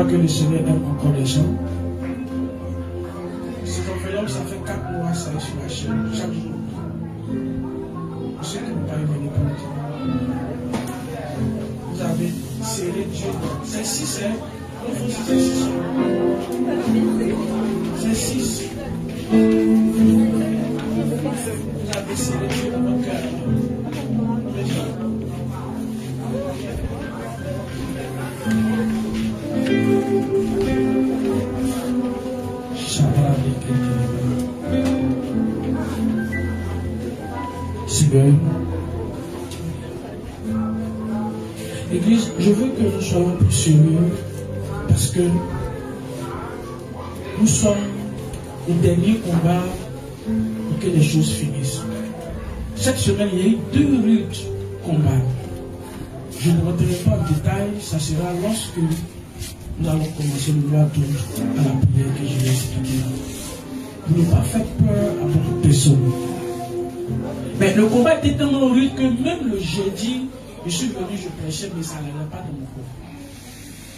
vois que le Seigneur aime encore les gens. Cet enveloppe, ça fait 4 mois, ça est sur la chaîne, chaque jour. Pour ceux qui n'ont pas évolué pour le temps. Vous avez serré Dieu. C'est 6, hein? Il faut c'est 6. C'est 6. Vous avez serré Dieu dans votre cœur. Église, je veux que nous soyons plus sérieux parce que nous sommes au dernier combat pour que les choses finissent. Cette semaine, il y a eu 2 rudes combats. Je ne rentrerai pas en détail, ça sera lorsque nous allons commencer le mois d'août à la prière que je vais expliquer. Vous ne pas faire peur à beaucoup de personnes. Mais le combat était tellement rude que même le jeudi, je suis venu, je prêchais, mais ça n'allait pas dans mon corps.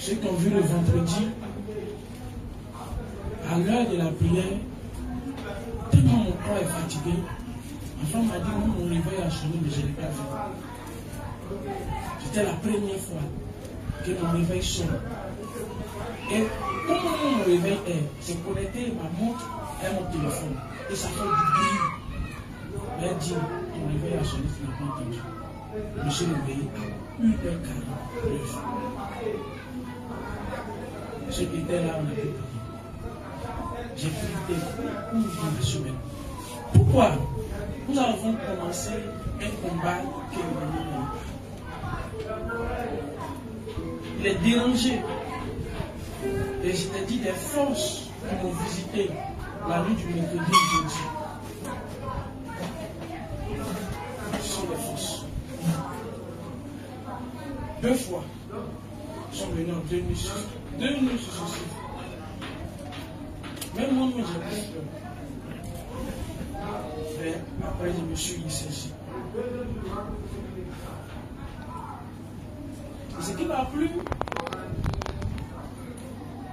Ceux qui ont vu le vendredi, à l'heure de la prière, tellement mon corps est fatigué, ma femme m'a dit, mon réveil a sonné, mais je ne l'ai pas fait. C'était la première fois que mon réveil sonne. Et comment mon réveil est, c'est connecté ma montre et mon téléphone. Et ça fait du bruit. Elle dit, ton réveil a sonné, tu n'as pas entendu. Je me suis réveillé à 1h49. Ceux qui étaient là, on a pu prier. J'ai prié pour la semaine. Pourquoi? Nous avons commencé un combat qui est les dérangés. Et je t'ai dit des forces qui m'ont visité la nuit du mercredi et jeudi. Ce sont des forces. 2 fois, ils sont venus en 2 nuits. 2 nuits successives. Même moi, j'ai peur. Mais après, je me suis licencié. Et ce qui m'a plu,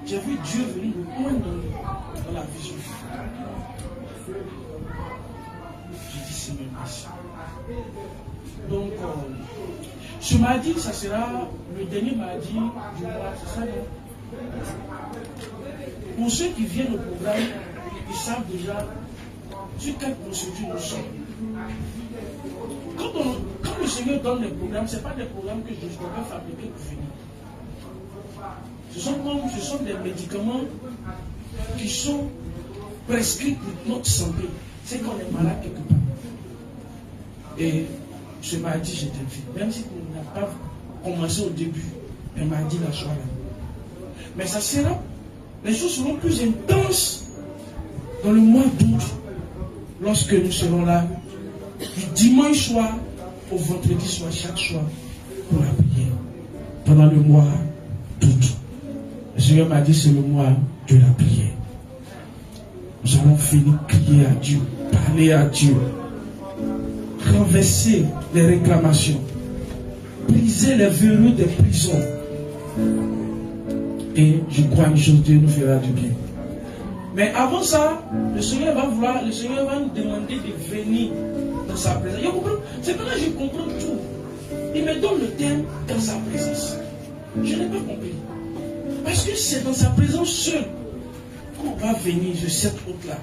j'ai vu Dieu venir me poindre dans la vision. J'ai dit, c'est même merci. Donc, ce mardi, ça sera le dernier mardi du mois, c'est ça, non? Pour ceux qui viennent au programme, ils savent déjà sur quelle procédure nous sommes. Quand le Seigneur donne des programmes, ce n'est pas des programmes que je dois fabriquer pour finir. Ce sont des médicaments qui sont prescrits pour notre santé. C'est qu'on est malade quelque part. Et ce mardi, je t'invite. Même si tu n'as pas commencé au début, un mardi, la soirée. Mais ça sera, les choses seront plus intenses dans le mois d'août, lorsque nous serons là, du dimanche soir au vendredi soir, chaque soir, pour la prière, pendant le mois d'août. Le Seigneur m'a dit, c'est le mois de la prière. Nous allons finir crier à Dieu, parler à Dieu, renverser les réclamations, briser les verrous des prisons. Et je crois une chose, Dieu nous fera du bien. Mais avant ça, le Seigneur va nous demander de venir dans sa présence. C'est maintenant que je comprends tout. Il me donne le thème dans sa présence. Je n'ai pas compris. Parce que c'est dans sa présence seule qu'on va venir de cette route-là.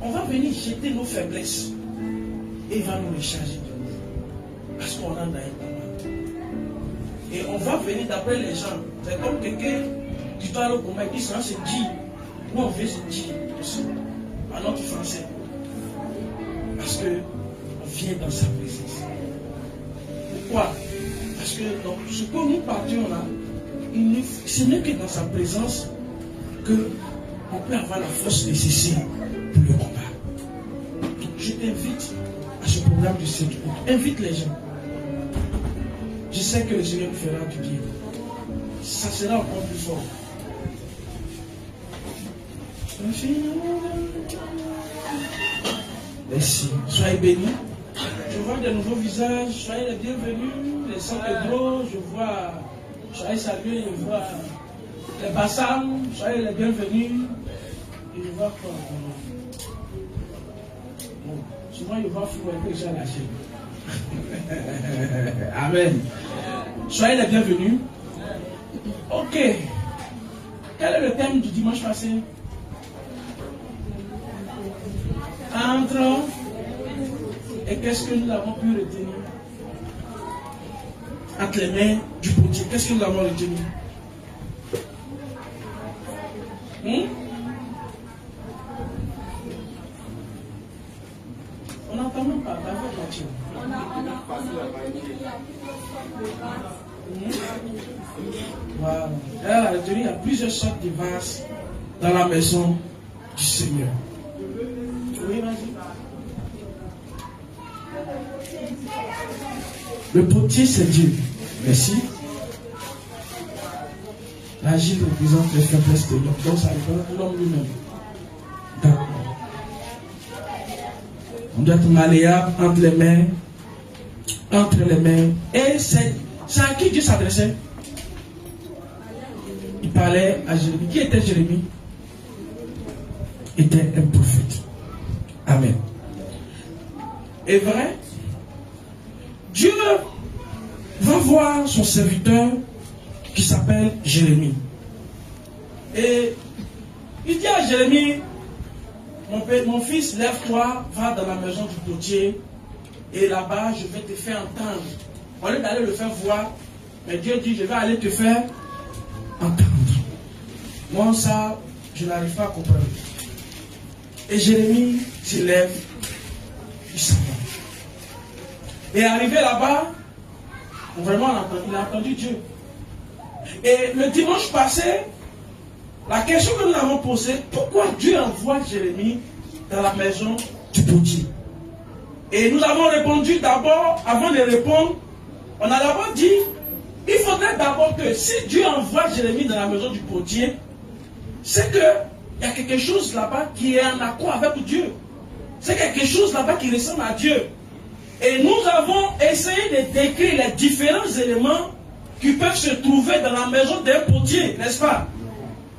On va venir jeter nos faiblesses. Et il va nous les charger de nous. Parce qu'on en a un combat. Et on va venir d'après les gens. C'est comme quelqu'un qui parle au combat et dit ça c'est dit. Nous on veut se dire aussi. En notre français. Parce qu'on vient dans sa présence. Pourquoi? Parce que donc, ce que nous partions là, ce n'est que dans sa présence qu'on peut avoir la force nécessaire pour le combat. Donc, je t'invite à ce programme du 7 août. Invite les gens. Je sais que le Seigneur nous fera du bien. Ça sera encore plus fort. Merci. Soyez bénis. Je vois de nouveaux visages. Soyez les bienvenus. Les saints de gros. Je vois. Soyez salués. Je vois les bassins, soyez les bienvenus. Et je vois quoi? Bon, souvent il va fouiller que j'ai lâché. Amen. Soyez les bienvenus. Ok. Quel est le thème du dimanche passé? Entre. Et qu'est-ce que nous avons pu retenir? Entre les mains du potier, qu'est-ce que nous avons retenu? On n'entend même pas, voilà. Il y a plusieurs sortes de vases dans la maison du Seigneur. Oui, vas-y. Le potier, c'est Dieu. Merci. L'agile représente les faiblesses de l'homme. Donc ça représente l'homme lui-même. D'accord. On doit être malléable entre les mains. Entre les mains. Et c'est à qui Dieu s'adressait? Il parlait à Jérémie. Qui était Jérémie? Il était un prophète. Amen. Et vrai, Dieu va voir son serviteur qui s'appelle Jérémie. Et il dit à Jérémie, mon fils, lève-toi, va dans la maison du potier, et là-bas, je vais te faire entendre. Au lieu d'aller le faire voir, mais Dieu dit, je vais aller te faire entendre. Moi, ça, je n'arrive pas à comprendre. Et Jérémie se lève, il s'en va. Et arrivé là-bas, vraiment, il a entendu Dieu. Et le dimanche passé, la question que nous avons posée, pourquoi Dieu envoie Jérémie dans la maison du potier? Et nous avons répondu d'abord, avant de répondre, on a d'abord dit, il faudrait d'abord que si Dieu envoie Jérémie dans la maison du potier, c'est qu'il y a quelque chose là-bas qui est en accord avec Dieu. C'est quelque chose là-bas qui ressemble à Dieu. Et nous avons essayé de décrire les différents éléments qui peuvent se trouver dans la maison d'un potier, n'est-ce pas?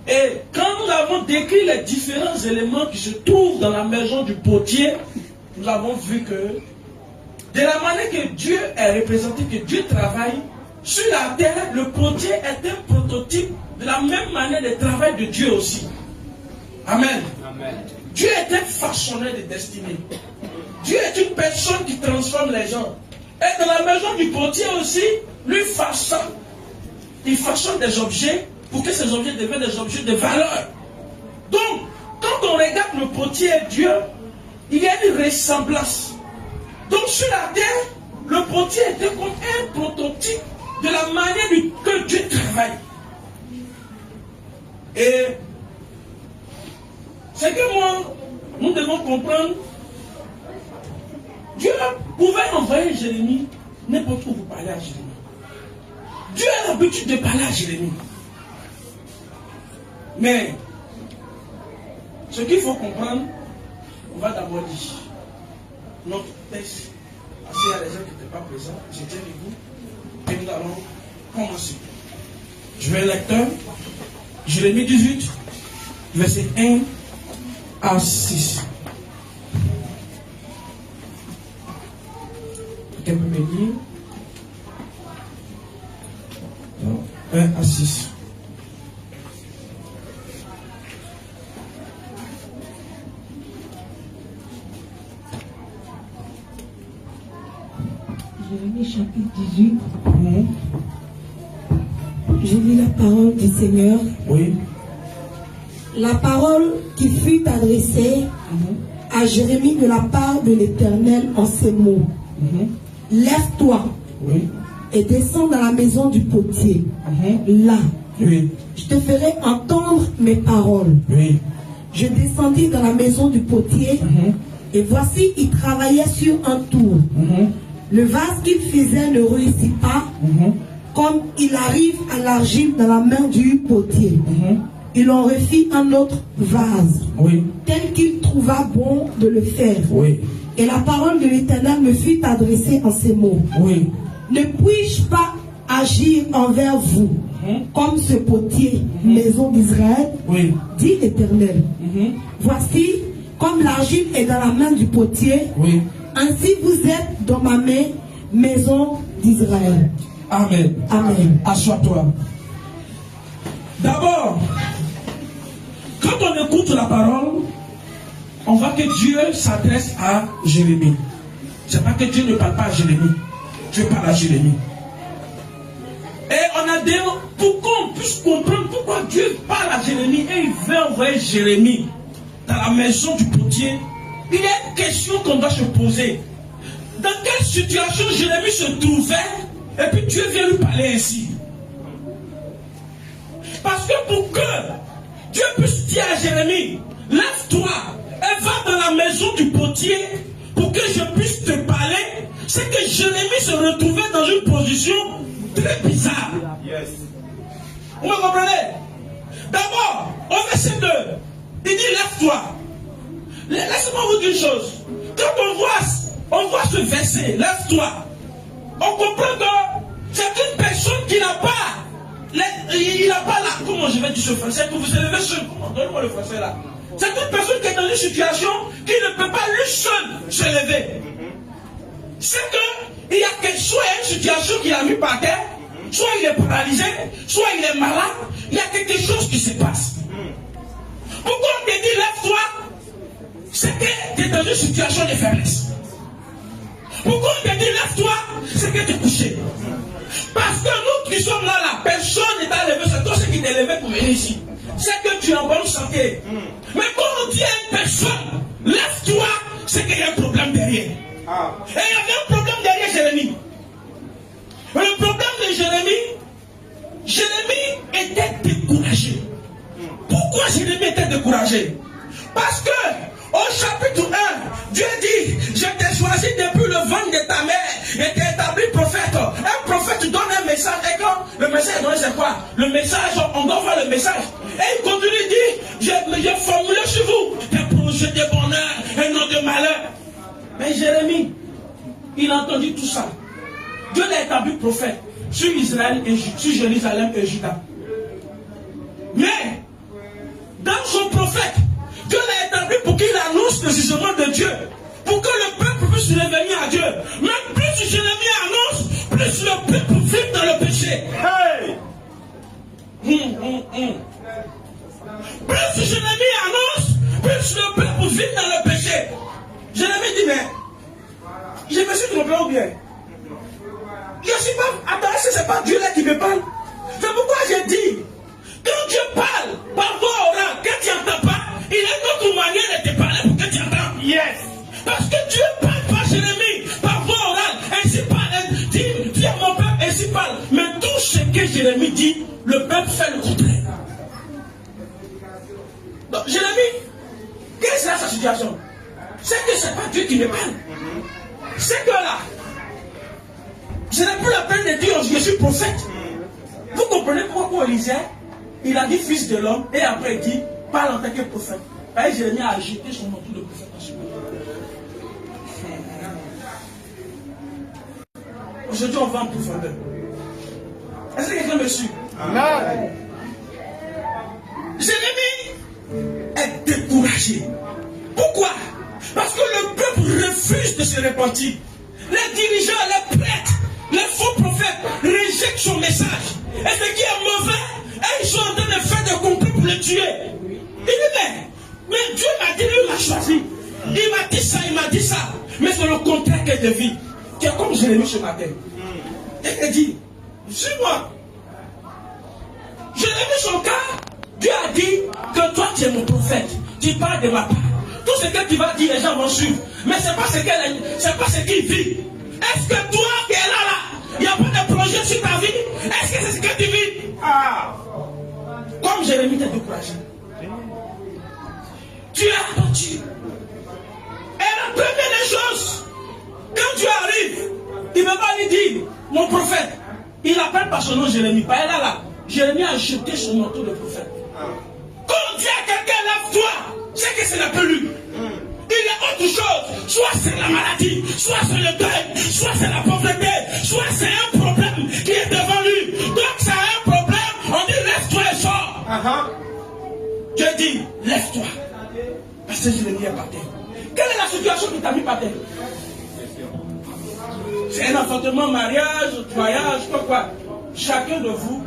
Et quand nous avons décrit les différents éléments qui se trouvent dans la maison du potier, nous avons vu que de la manière que Dieu est représenté, que Dieu travaille, sur la terre, le potier est un prototype de la même manière de travail de Dieu aussi. Amen. Amen. Dieu est un façonneur de destinée. Dieu est une personne qui transforme les gens. Et dans la maison du potier aussi, lui il façonne des objets pour que ces objets deviennent des objets de valeur. Donc, quand on regarde le potier et Dieu, il y a une ressemblance. Donc sur la terre, le potier était comme un prototype de la manière que Dieu travaille. Et c'est que moi, nous devons comprendre, Dieu pouvait envoyer Jérémie n'importe où vous parlez à Jérémie. Dieu a l'habitude de parler à Jérémie. Mais ce qu'il faut comprendre, on va d'abord lire notre texte. Parce qu'il y a des gens qui n'étaient pas présents, j'étais avec vous. Et nous allons commencer. Je vais lecteur. Jérémie 18, verset 1 à 6. Quelqu'un peut me lire? 1 à 6. Jérémie chapitre 18. Je lis la parole du Seigneur. Oui. La parole qui fut adressée à Jérémie de la part de l'Éternel en ces mots. Lève-toi et descends dans la maison du potier. Là, je te ferai entendre mes paroles. Je descendis dans la maison du potier et voici, il travaillait sur un tour. Le vase qu'il faisait ne réussit pas, comme il arrive à l'argile dans la main du potier. Il en refit un autre vase, tel qu'il trouva bon de le faire. Et la parole de l'Éternel me fut adressée en ces mots. Ne puis-je pas agir envers vous comme ce potier, maison d'Israël, Oui. dit l'Éternel. Voici, comme l'argile est dans la main du potier, Oui. ainsi vous êtes dans ma main, maison d'Israël. Amen. Amen. Assois-toi. D'abord, quand on écoute la parole, on voit que Dieu s'adresse à Jérémie. C'est pas que Dieu ne parle pas à Jérémie. Dieu parle à Jérémie. Et on a dit, pour qu'on puisse comprendre pourquoi Dieu parle à Jérémie et il veut envoyer Jérémie dans la maison du potier, il y a une question qu'on doit se poser. Dans quelle situation Jérémie se trouvait et puis Dieu vient lui parler ainsi? Parce que pour que Dieu puisse dire à Jérémie, lève-toi et va dans la maison du potier pour que je puisse te parler, c'est que Jérémie se retrouvait dans une position très bizarre. Yes. Vous me comprenez? D'abord, au verset 2, il dit lève-toi. Laissez-moi vous dire une chose. Quand on voit ce verset, lève-toi, on comprend que c'est une personne qui n'a pas, il n'a pas la, comment je vais dire ce français, que vous élevez seul, donnez-moi le français là. C'est une personne qui est dans une situation qui ne peut pas lui seul se lever. C'est que il y a quelque chose, une situation qu'il a mis par terre, soit il est paralysé, soit il est malade, il y a quelque chose qui se passe. Pourquoi on te dit lève-toi? C'est que tu es dans une situation de faiblesse. Pourquoi on te dit lève-toi? C'est que tu es couché. Parce que nous qui sommes là, personne n'est à lever, c'est toi qui t'es levé pour venir ici. C'est que tu es en bonne santé. Mais quand on dit à une personne, lève-toi, c'est qu'il y a un problème derrière. Et il y avait un problème derrière Jérémie. Le problème de Jérémie était découragé. Pourquoi Jérémie était découragé? Parce que au chapitre 1, Dieu dit, je t'ai choisi depuis le ventre de ta mère et t'ai établi prophète. Un prophète donne un message et quand le message est donné, c'est quoi? Le message, on doit voir le message. Et il continue, il dit, j'ai formulé sur vous des projets de bonheur et non de malheur. Mais Jérémie, il a entendu tout ça. Dieu l'a établi prophète sur Israël et sur Jérusalem et Juda. Mais, dans son prophète, Dieu l'a établi pour qu'il annonce le jugement de Dieu. Pour que le peuple puisse revenir à Dieu. Mais plus Jérémie annonce, plus le peuple vit dans le péché. Hey! Plus Jérémie annonce, plus le peuple vit dans le péché. Jérémie dit, mais je me suis trompé ou bien? Je ne suis pas. Attends, c'est pas Dieu là qui me parle. C'est pourquoi j'ai dit, quand Dieu parle par voix orale, quand tu n'entends pas, il a une autre manière de te parler pour que tu entends. Yes. Parce que Dieu parle par Jérémie, par voix orale, ainsi parle, dis à mon peuple, ainsi parle. Mais tout ce que Jérémie dit, le peuple fait le contraire. Donc Jérémie, quelle est sa situation? C'est que ce n'est pas Dieu qui me parle. C'est que là, je n'ai plus la peine de dire je suis prophète. Vous comprenez pourquoi Élisée, il a dit fils de l'homme et après il dit parle en tant que prophète. Et Jérémie a agité son manteau de prophète en ce moment. Aujourd'hui on va en profondeur. Est-ce que quelqu'un me suit? Amen. Jérémie est découragé. Pourquoi? Parce que le peuple refuse de se repentir. Les dirigeants, les prêtres, les faux prophètes rejettent son message. Et ce qui est mauvais, ils sont en train de faire des complots pour le tuer. Il dit, mais Dieu m'a dit, lui m'a choisi. Il m'a dit ça, il m'a dit ça. Mais c'est le contraire que je vis. Qui est comme Jérémie ce matin. Et il dit, suis-moi. Jérémie son cas, Dieu a dit que toi tu es mon prophète. Tu parles de ma part. Tout ce que tu vas dire, les gens vont suivre. Mais ce n'est pas ce qu'il vit. Est-ce que toi qui es là, il n'y a pas de projet sur ta vie? Est-ce que c'est ce que tu vis? Ah! Comme Jérémie t'est découragé. Tu as attendu. Et la première des choses, quand Dieu arrive, il ne va pas lui dire, mon prophète, il n'appelle pas son nom Jérémie. Pas là. Jérémie a jeté son manteau de prophète. Quand on dit à quelqu'un, lève-toi, c'est que ce n'est plus lui. Il y a autre chose. Soit c'est la maladie, soit c'est le deuil, soit c'est la pauvreté, soit c'est un problème qui est devant lui. Donc c'est un problème lève-toi. Parce que je l'ai mis par terre. Quelle est la situation qui t'a mis par terre? C'est un enfantement, mariage, voyage, quoi. Chacun de vous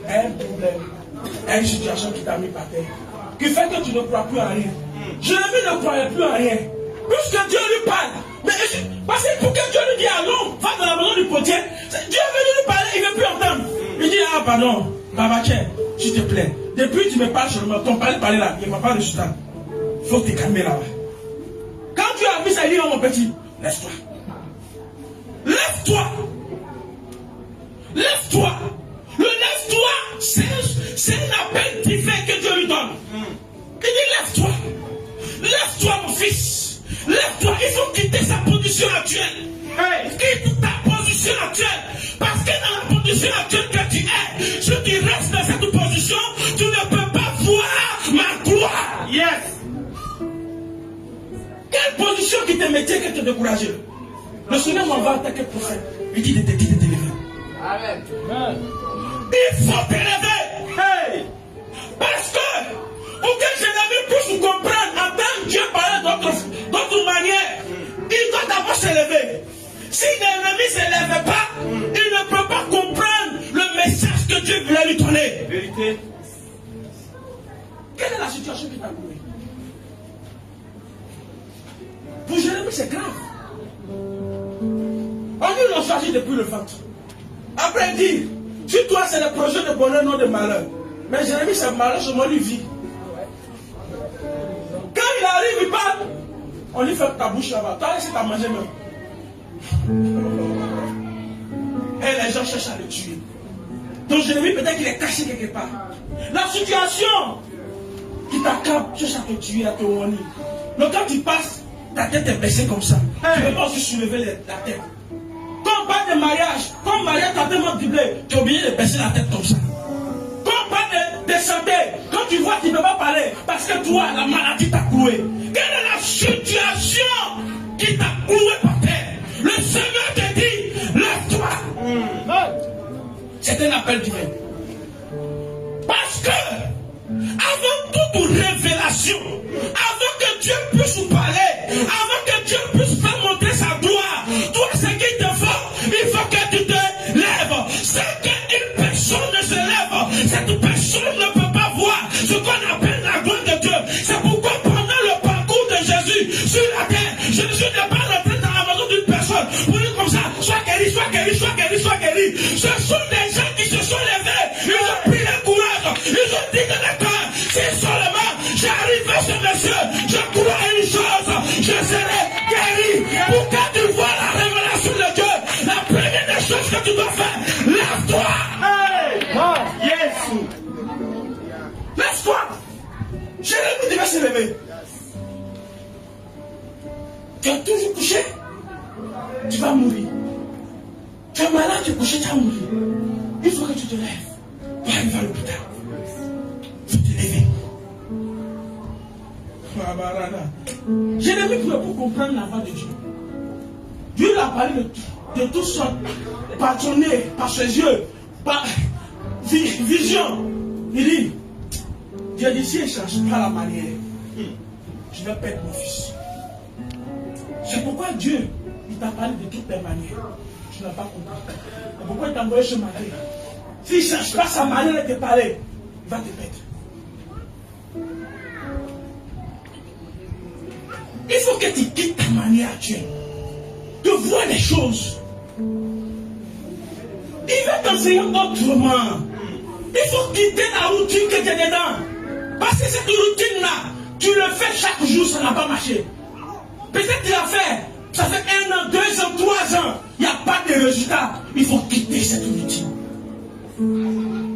a un problème, a une situation qui t'a mis par terre, qui fait que tu ne crois plus en rien. Jérémie ne croyait plus en rien. Puisque Dieu lui parle. Mais parce que pour que Dieu lui dise allons, va dans la maison du potier, Dieu est venu lui parler, il ne veut plus entendre. Il dit, ah pardon, Baba Tchè, s'il te plaît, depuis tu me parles seulement, ton parler là, il ne m'a pas de résultat. Il faut te calmer là-bas. Quand tu as vu ça, il dit, oh mon petit, lève-toi. Lève-toi. Lève-toi. Le lève-toi, c'est un appel divin que Dieu lui donne. Il dit, lève-toi. Lève-toi, mon fils. Lève-toi. Il faut quitter sa position actuelle. Quitte ta position actuelle. Parce que dans la position actuelle que tu es, si tu restes dans cette position, tu ne peux pas voir ma gloire. Yes. Quelle position qui te mettait, qui te décourageait? Le Seigneur m'envoie attaquer le prophète. Il dit de t'élever. Amen. Il faut t'élever. Hey. Parce que, pour que Jérémie puisse nous comprendre, entendre Dieu parler d'autre manière, il doit d'abord s'élever. Si l'ennemi ne s'élève pas, il ne peut pas comprendre le message que Dieu voulait lui donner. Vérité. Quelle est la situation qui t'a couru? Pour Jérémie, c'est grave. On lui l'a choisi depuis le ventre. Après, il dit, si toi c'est le projet de bonheur, non de malheur. Mais Jérémie, c'est malheur, seulement lui vit. Quand il arrive, il parle. On lui fait ta bouche là-bas. Toi, c'est à manger même. Et les gens cherchent à le tuer. Donc Jérémie, peut-être qu'il est caché quelque part. La situation qui t'accable, cherche à te tuer, à te warner. Donc quand tu passes, ta tête est baissée comme ça. Tu ne peux pas aussi soulever la tête. Quand on parle de mariage, quand mariage t'a tellement doublé, tu es obligé de baisser la tête comme ça. Quand on parle de santé, quand tu vois, tu ne peux pas parler parce que toi, la maladie t'a cloué. Quelle est la situation qui t'a cloué par terre? Le Seigneur te dit, lève-toi. C'est un appel divin. Parce que, avant toute révélation, avant que Dieu puisse nous parler, avant que Dieu puisse faire montrer sa gloire, toi, ce qu'il te faut, il faut que tu te lèves. C'est qu'une personne ne se lève, cette personne ne peut pas voir ce qu'on appelle la gloire de Dieu. C'est pourquoi pendant le parcours de Jésus sur la terre, Jésus n'est pas rentré dans la maison d'une personne pour dire comme ça, sois guéri, sois guéri, sois guéri, sois guéri. Ce sont des gens qui se sont levés, ils ont pris le courage, ils ont dit dans le cœur, si seulement j'arrive à ce monsieur, je crois à une chose, je serai guéri. Pour que tu vois la révélation de Dieu, la première des choses que tu dois faire, lève-toi. Hey. Yes. Lève-toi. Jérémie devait se lever. Tu es toujours couché, tu vas mourir. Tu es malade, tu es couché, tu vas mourir. Il faut que tu te lèves pour arriver à l'hôpital. Il faut te lever. Jérémie pouvait pas comprendre la voix de Dieu. Dieu lui a parlé de toutes sortes, par son nez, par ses yeux, par vision. Il dit, Dieu dit, si je ne change pas la manière, je vais perdre mon fils. C'est pourquoi Dieu, il t'a parlé de toutes les manières. Tu n'as pas compris. C'est pourquoi il t'a envoyé ce matin. S'il ne change pas sa manière de te parler, il va te perdre. Il faut que tu quittes ta manière actuelle de voir les choses. Il va t'enseigner autrement. Il faut quitter la routine que tu es dedans. Parce que cette routine-là, tu le fais chaque jour, ça n'a pas marché. Peut-être tu l'as fait, ça fait 1 an, 2 ans, 3 ans, il n'y a pas de résultat. Il faut quitter cette routine.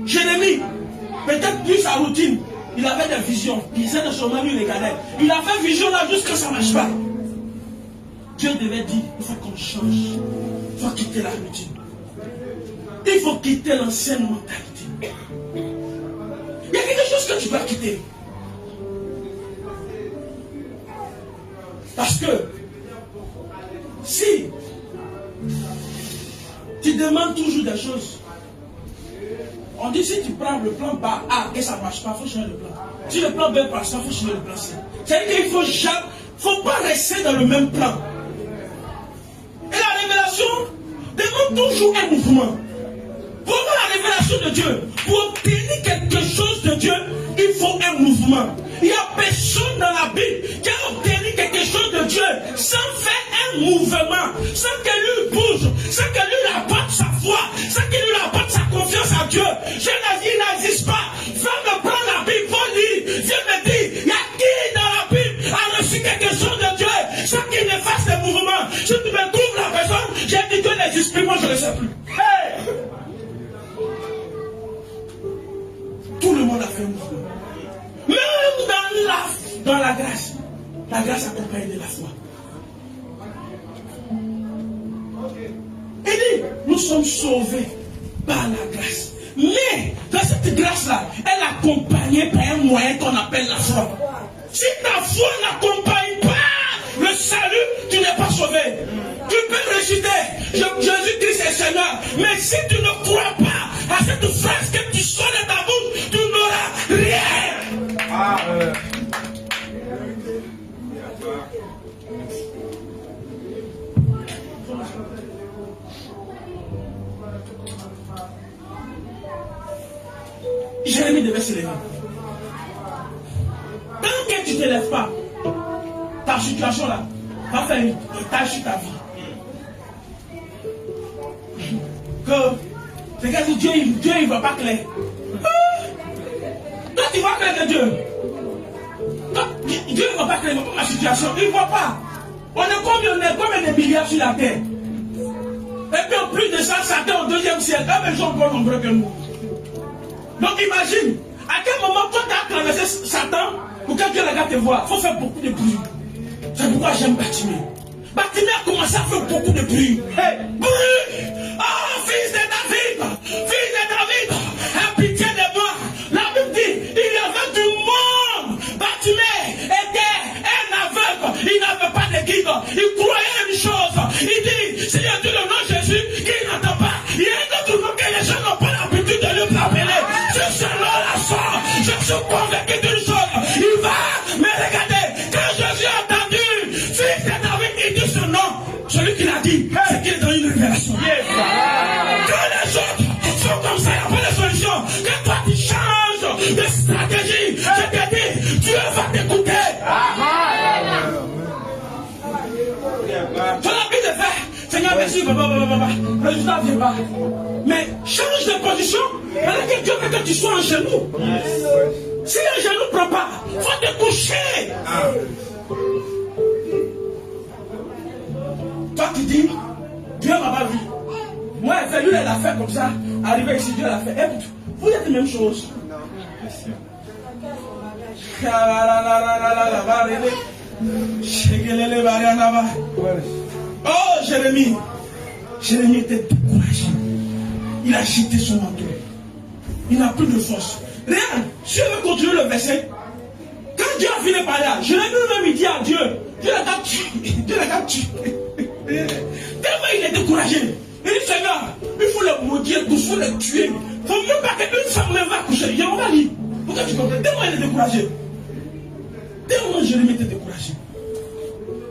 Jérémie, peut-être plus sa routine, il avait des visions. Il disait de son mari, il regardait. Il a fait vision là jusqu'à ça ne marche pas. Dieu devait dire, il faut qu'on change. Il faut quitter la routine. Il faut quitter l'ancienne mentalité. Il y a quelque chose que tu dois quitter. Parce que si tu demandes toujours des choses, On dit si tu prends le plan A et ça ne marche pas, il faut changer le plan. Si le plan B passe pas, il faut changer le plan C. C'est-à-dire qu'il ne faut pas rester dans le même plan. Et la révélation demande toujours un mouvement. Pour avoir la révélation de Dieu, pour obtenir quelque chose de Dieu, il faut un mouvement. Il n'y a personne dans la Bible qui a obtenu quelque chose de Dieu sans faire un mouvement, sans que lui bouge, sans que lui apporte sa foi, sans que lui apporte sa confiance à Dieu. Il n'existe pas. Va me prendre la Bible, va lire. Dieu me dit, il y a qui dans la Bible a reçu quelque chose de Dieu sans qu'il ne fasse des mouvements. Si tu me trouves la personne, j'ai dit Dieu n'existe plus, moi je ne le sais plus. Hey! Tout le monde a fait un mouvement. Même dans la grâce accompagne de la foi. Il dit, nous sommes sauvés par la grâce. Mais dans cette grâce-là, elle est accompagnée par un moyen qu'on appelle la foi. Si ta foi n'accompagne pas le salut, tu n'es pas sauvé. Tu peux réciter Jésus-Christ est Seigneur, mais si tu ne crois pas à cette phrase que tu sors de ta bouche, tu n'auras rien. Jérémie devait se lever. Tant que tu ne te lèves pas, ta situation là va faire une tâche sur ta vie. Que c'est que Dieu il ne voit pas clair. Toi tu vois clair que Dieu. Dieu ne voit pas clair, il ne voit pas ma situation. Il ne voit pas. On est combien de milliards sur la terre. Et puis en plus de ça, Satan au 2e siècle, il y a des gens encore nombreux que nous. Donc imagine, à quel moment toi tu as traversé Satan pour que Dieu regarde te voir. Il faut faire beaucoup de bruit. C'est pourquoi j'aime Bartimée. Bartimée a commencé à faire beaucoup de bruit. Hey, bruit! Oh, fils de David! Fils de David! Aie pitié de moi! La Bible dit, il y avait du monde. Bartimée était un aveugle. Il n'avait pas de guide. Il croyait une chose. Il dit, si il dit le nom de Jésus, qu'il n'entend pas. Il y a un autre nom que les gens n'ont pas l'habitude de lui appeler. C'est selon la sort. Je suis convaincu d'une chose. Il va me regarder. Quand Jésus a entendu, fils de David, il dit son nom. Celui qui l'a dit, c'est qu'il est dans une révélation. Quand les autres sont comme ça, il n'y a pas de solution. Que toi tu changes de stratégie, je te dis, Dieu va t'écouter. Tu as envie de faire, Seigneur, merci, le résultat ne vient pas. Mais change de position, alors que Dieu veut que tu sois en genou. Si un genou ne prend pas, il faut te coucher. Toi tu dis, Dieu m'a pas vu. Moi, lui, il a fait comme ça. Arrivé ici, Dieu l'a fait. Écoute, vous êtes la même chose. Oh, Jérémie. Jérémie était découragé. Il a jeté son manteau. Il n'a plus de force. Regarde, si on veut continuer le verset, quand Dieu a fini par là, Jérémie même dit à Dieu, Dieu l'a tué. Tellement il est découragé. Il dit, Seigneur, il faut le maudire, il faut le tuer. Il ne faut même pas qu'une femme même va coucher. On va lire. Pourquoi tu comprends? Tellement il est découragé. Tellement Jérémie était découragé.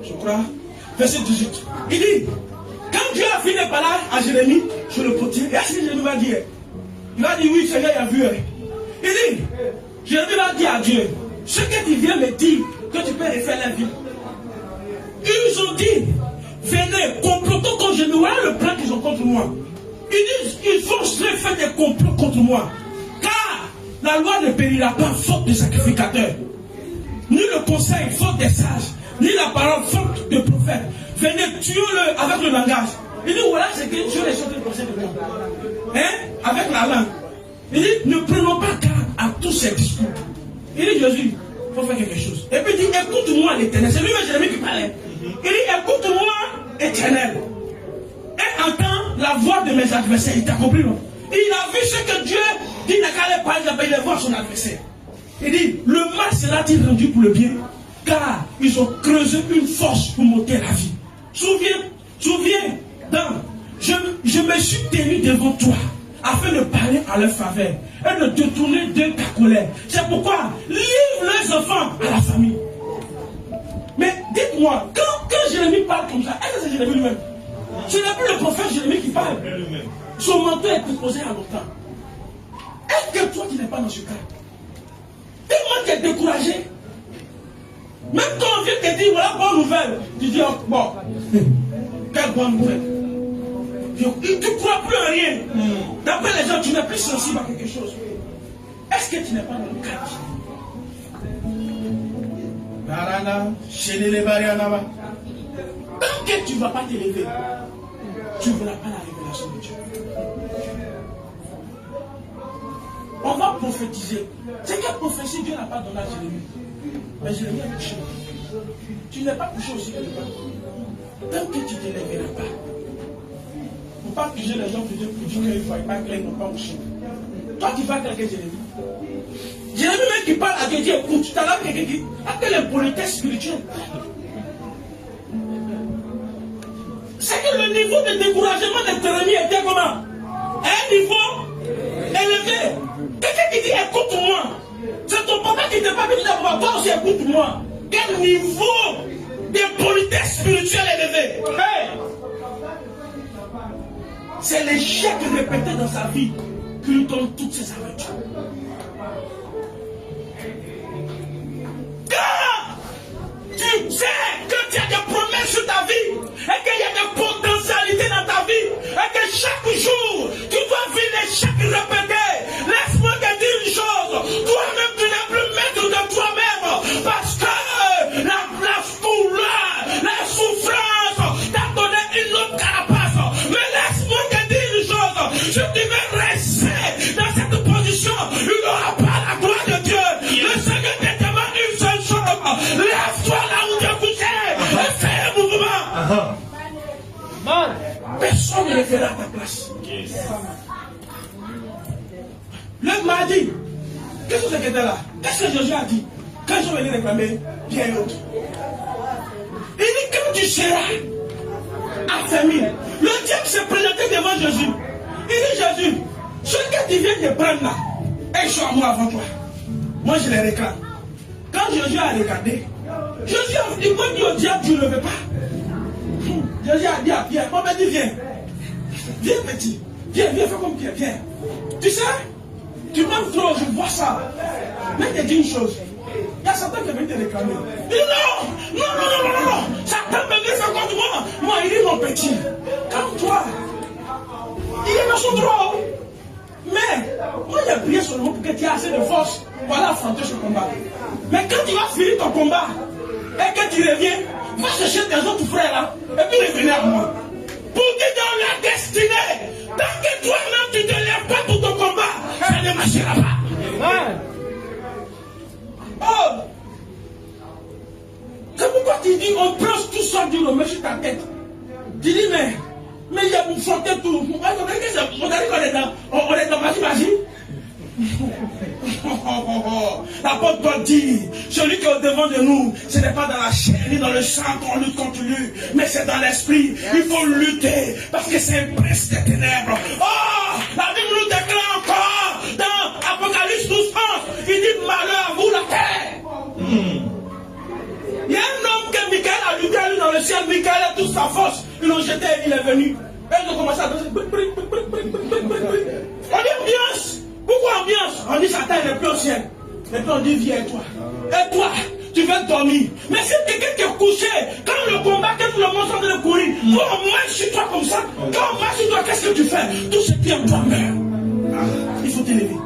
Je crois. Verset 18. Il dit, quand Dieu a fini par là à Jérémie, sur le potier, et est-ce que Jérémie va dire? Il va dire, oui, Seigneur, il a vu. Il dit, Jérémie va dire à Dieu, ce que tu viens me dire, que tu peux refaire la vie. Ils ont dit, venez, complotons contre je vois le plan qu'ils ont contre moi. Ils disent, ils vont faire des complots contre moi. Car la loi ne périra pas faute de sacrificateurs. Ni le conseil faute des sages, ni la parole faute de prophètes. Venez, tuez-le avec le langage. Il dit, voilà ce que Dieu est sorti de procès de moi. Hein? Avec la langue. Il dit, ne prenons pas garde à tous ces discours. Il dit, Jésus, il faut faire quelque chose. Et puis il dit, écoute-moi l'Éternel. C'est lui-même Jérémie qui parlait. Il dit, écoute-moi, Éternel. Et entends la voix de mes adversaires. Il t'a compris, non? Il a vu ce que Dieu dit n'a qu'à aller parler, il va voir son adversaire. Il dit, le mal sera-t-il rendu pour le bien? Car ils ont creusé une force pour monter la vie. Souviens, je me suis tenu devant toi afin de parler à leur faveur et de détourner de ta colère. C'est pourquoi livre les enfants à la famille. Mais dites-moi, quand Jérémie parle comme ça, est-ce que c'est Jérémie lui-même? Ce n'est plus le prophète Jérémie qui parle. Son manteau est déposé à longtemps. Est-ce que toi tu n'es pas dans ce cas? Tellement tu es découragé. Même quand on vient te dire voilà bonne nouvelle, tu dis oh, bon, quelle bonne nouvelle. Tu ne crois plus à rien. D'après les gens, tu n'es plus sensible à quelque chose. Est-ce que tu n'es pas dans le cas? Tant que tu ne vas pas t'élever, tu ne verras pas la révélation de Dieu. On va prophétiser. C'est quelle prophétie Dieu n'a pas donné à Jérémie? Mais Jérémie a touché. Tu n'es pas touché aussi quelque part. Tant que tu ne t'élèveras pas. Il ne faut pas piger les gens pour dire qu'ils ne voient pas qu'ils n'ont pas touché. Toi, tu vas avec Jérémie. Jérémie même qui parle à Dieu, dit écoute, tu as là quelqu'un qui a quelle impolitesse spirituelle. C'est que le niveau de découragement de Jérémie était comment? Un niveau élevé. Quelqu'un qui dit écoute-moi. C'est ton papa qui ne t'a pas venu d'abord. Toi aussi écoute-moi. Quel niveau d'impolitesse spirituelle élevé. Hey! C'est l'échec répété dans sa vie qui lui donne toutes ses aventures. Quand tu sais que tu as des promesses sur ta vie et qu'il y a des potentialités dans ta vie et que chaque jour tu dois vivre l'échec répété, laisse-moi te dire une chose, toi-même tu n'es plus maître de toi-même parce que la souffrance t'a donné une autre carapace. Mais laisse-moi te dire une chose, si tu veux rester dans cette position, il n'y aura pas la gloire de Dieu. Le Seigneur te demande une seule chose, lève-toi là où tu es couché et fais un mouvement. Personne ne le fera à ta place. Le mardi, qu'est-ce que c'est que était là? Qu'est-ce que Jésus a dit? Quand ils sont venus réclamer bien l'autre. Il dit quand tu seras affermi, le diable s'est présenté devant Jésus. Il dit Jésus, ce que tu viens de prendre là, ils sont à moi avant toi. Moi je les réclame. Quand Jésus a regardé, Jésus a dit moi dis au diable tu ne le veux pas. Jésus a dit à Pierre, mon petit viens. Viens petit, viens, fais comme Pierre, viens. Tu sais, tu m'aimes trop, je vois ça. Mais je te dis une chose. Il y a Satan qui vient te réclamer. Il dit non. Satan me dit faire contre moi. Moi, il dit mon petit. Calme-toi. Il est dans son droit. Mais, moi, j'ai prié seulement pour que tu aies assez de force pour aller affronter ce combat. Mais quand tu vas finir ton combat et que tu reviens, va chercher tes autres frères là et puis revenir à moi. Pour que dans la destinée, tant que toi-même tu ne te lèves pas pour ton combat, ça ne marchera pas. Oh! C'est pourquoi tu dis on prend tout ça du remet sur ta tête. Tu dis mais il y a vous frotter tout. On est dans magie. L'apôtre Paul dit, celui qui est au devant de nous, ce n'est pas dans la chair ni dans le sang qu'on lutte contre lui, mais c'est dans l'esprit. Il faut lutter parce que c'est un prince des ténèbres. Oh, la Bible nous déclare encore dans Apocalypse 12, il dit malheur à vous la terre. Il y a un homme que Michael a lutté à lui dans le ciel. Michael a toute sa force. Ils l'ont jeté et il est venu. Et ils ont commencé à danser. On dit ambiance. Pourquoi ambiance? On dit Satan n'est plus au ciel. Et puis on dit viens toi. Et toi, tu veux dormir. Mais si quelqu'un qui est couché, quand le combat, que tout le monde est en train de courir, quand on marche sur toi comme ça, quand on marche sur toi, qu'est-ce que tu fais? Tout ce qui est en toi meurt. Il faut t'élever.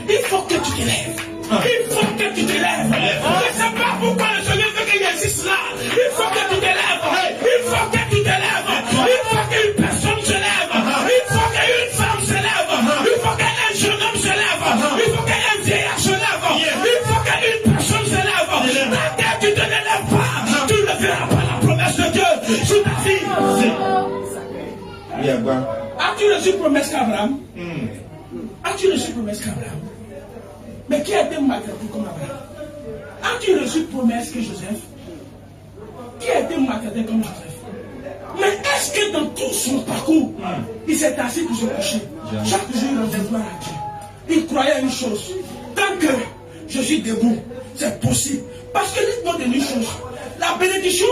Il faut que tu t'élèves. Il faut que tu t'élèves. Je ne sais pas pourquoi le Seigneur veut qu'il existe là. Il faut que tu t'élèves. Il faut que tu t'élèves. Il faut qu'une personne se lève. Il faut qu'une femme se lève. Il faut qu'un jeune homme se lève. Il faut qu'un vieillard se lève. Il faut qu'une personne se lève. Tant que tu ne te lèves pas, tu ne verras pas la promesse de Dieu sur ta vie. As-tu reçu promesse qu'Abraham? As-tu reçu promesse qu'Abraham? Mais qui a été maltraité comme Abraham? As-tu reçu promesse que Joseph? Qui a été maltraité comme Joseph? Mais Est-ce que dans tout son parcours, il s'est assis pour se coucher? Chaque jour, il rendait gloire à Dieu. Il croyait à une chose. Tant que je suis debout, c'est possible. Parce que dites-moi de une chose. La bénédiction,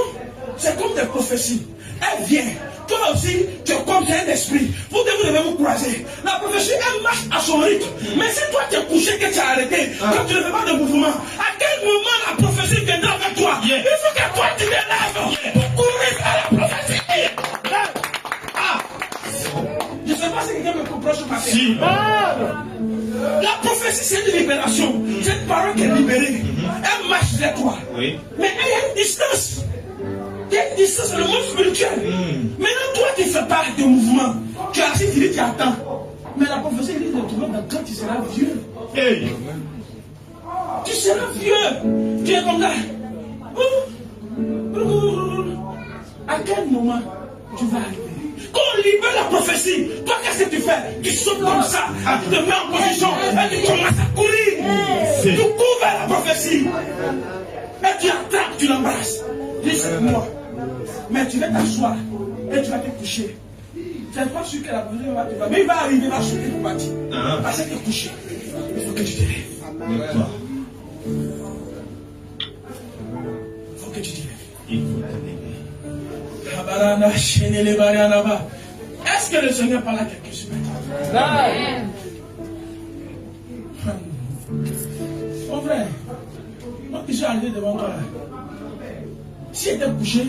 c'est comme des prophéties. Elle vient. Toi aussi, tu es comme un esprit. Vous devez vous croiser. La prophétie, elle marche à son rythme. Mais c'est toi qui es couché, que tu as arrêté, quand tu ne fais pas de mouvement, à quel moment la prophétie viendra vers toi? Il faut que toi tu l'élèves pour courir à la prophétie. Je ne sais pas si quelqu'un me comprend ce matin. Si. La prophétie, c'est une libération. C'est une parole qui est libérée. Elle marche vers toi. Oui. Mais il y a une distance. Il y a une distance dans le monde spirituel. Maintenant, toi qui ne fais pas de mouvement, tu es assis, tu dis, tu attends. Mais la prophétie dit de trouver quand tu seras vieux. Hey. Tu seras vieux. Tu es comme ça. À quel moment tu vas arriver? Quand on libère la prophétie, toi qu'est-ce que tu fais? Tu sautes comme ça, tu te mets en position et tu commences à courir. Tu cours vers la prophétie. Et tu attrapes, tu l'embrasses. Dis c'est moi. Mais tu vas t'asseoir et tu vas te coucher. Tu n'es pas sûr que la prophétie va te faire. Mais il va arriver, il va sauter pour partir. Parce que tu es couché. Il faut que tu te lèves. Il faut que tu te lèves. Il faut te lever. Est-ce que le Seigneur parle à quelque chose? Mon frère, moi qui suis arrivé devant toi, si j'étais couché,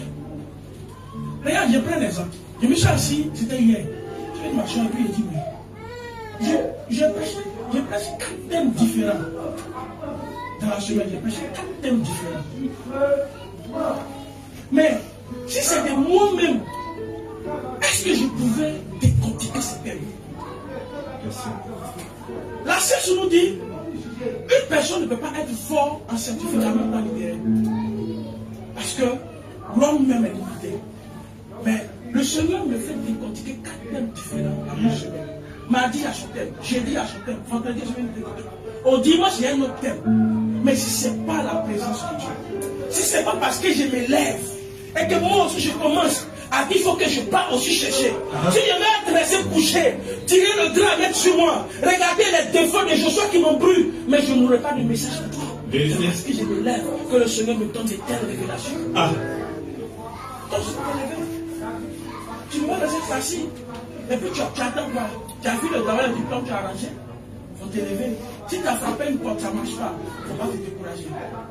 regarde, je prends un exemple. Je me suis assis, c'était hier. Je fais une marche et puis il dit oui. J'ai prêché 4 thèmes différents. Dans la semaine, j'ai prêché 4 thèmes différents. Mais si c'était moi-même, est-ce que je pouvais décortiquer ces thèmes? La science nous dit une personne ne peut pas être fort en scientifiquement pas libéré. Parce que l'homme même est limité. Mais le Seigneur me fait décortiquer 4 thèmes différents à mon semaine. Mardi, il y a son thème. Jeudi, il y a son thème. Vendredi, je vais me décortiquer. Au dimanche, il y a un autre thème. Mais si ce n'est pas la présence de Dieu, si ce n'est pas parce que je me lève, et que moi aussi je commence à dire qu'il faut que je parte aussi chercher. Si je vais être resté couché, tirer le drap, mettre sur moi, regarder les défauts de Joshua qui m'ont brûlé, mais je n'aurai pas de message pour toi. C'est parce que je me lève que le Seigneur me donne de telles révélations. Donc je peux te lever. Tu me vois rester assis. Et puis tu attends quoi? Tu as vu le travail du plan que tu as arrangé? Il faut te lever. Si tu as frappé une porte, ça ne marche pas. Il ne faut pas te décourager.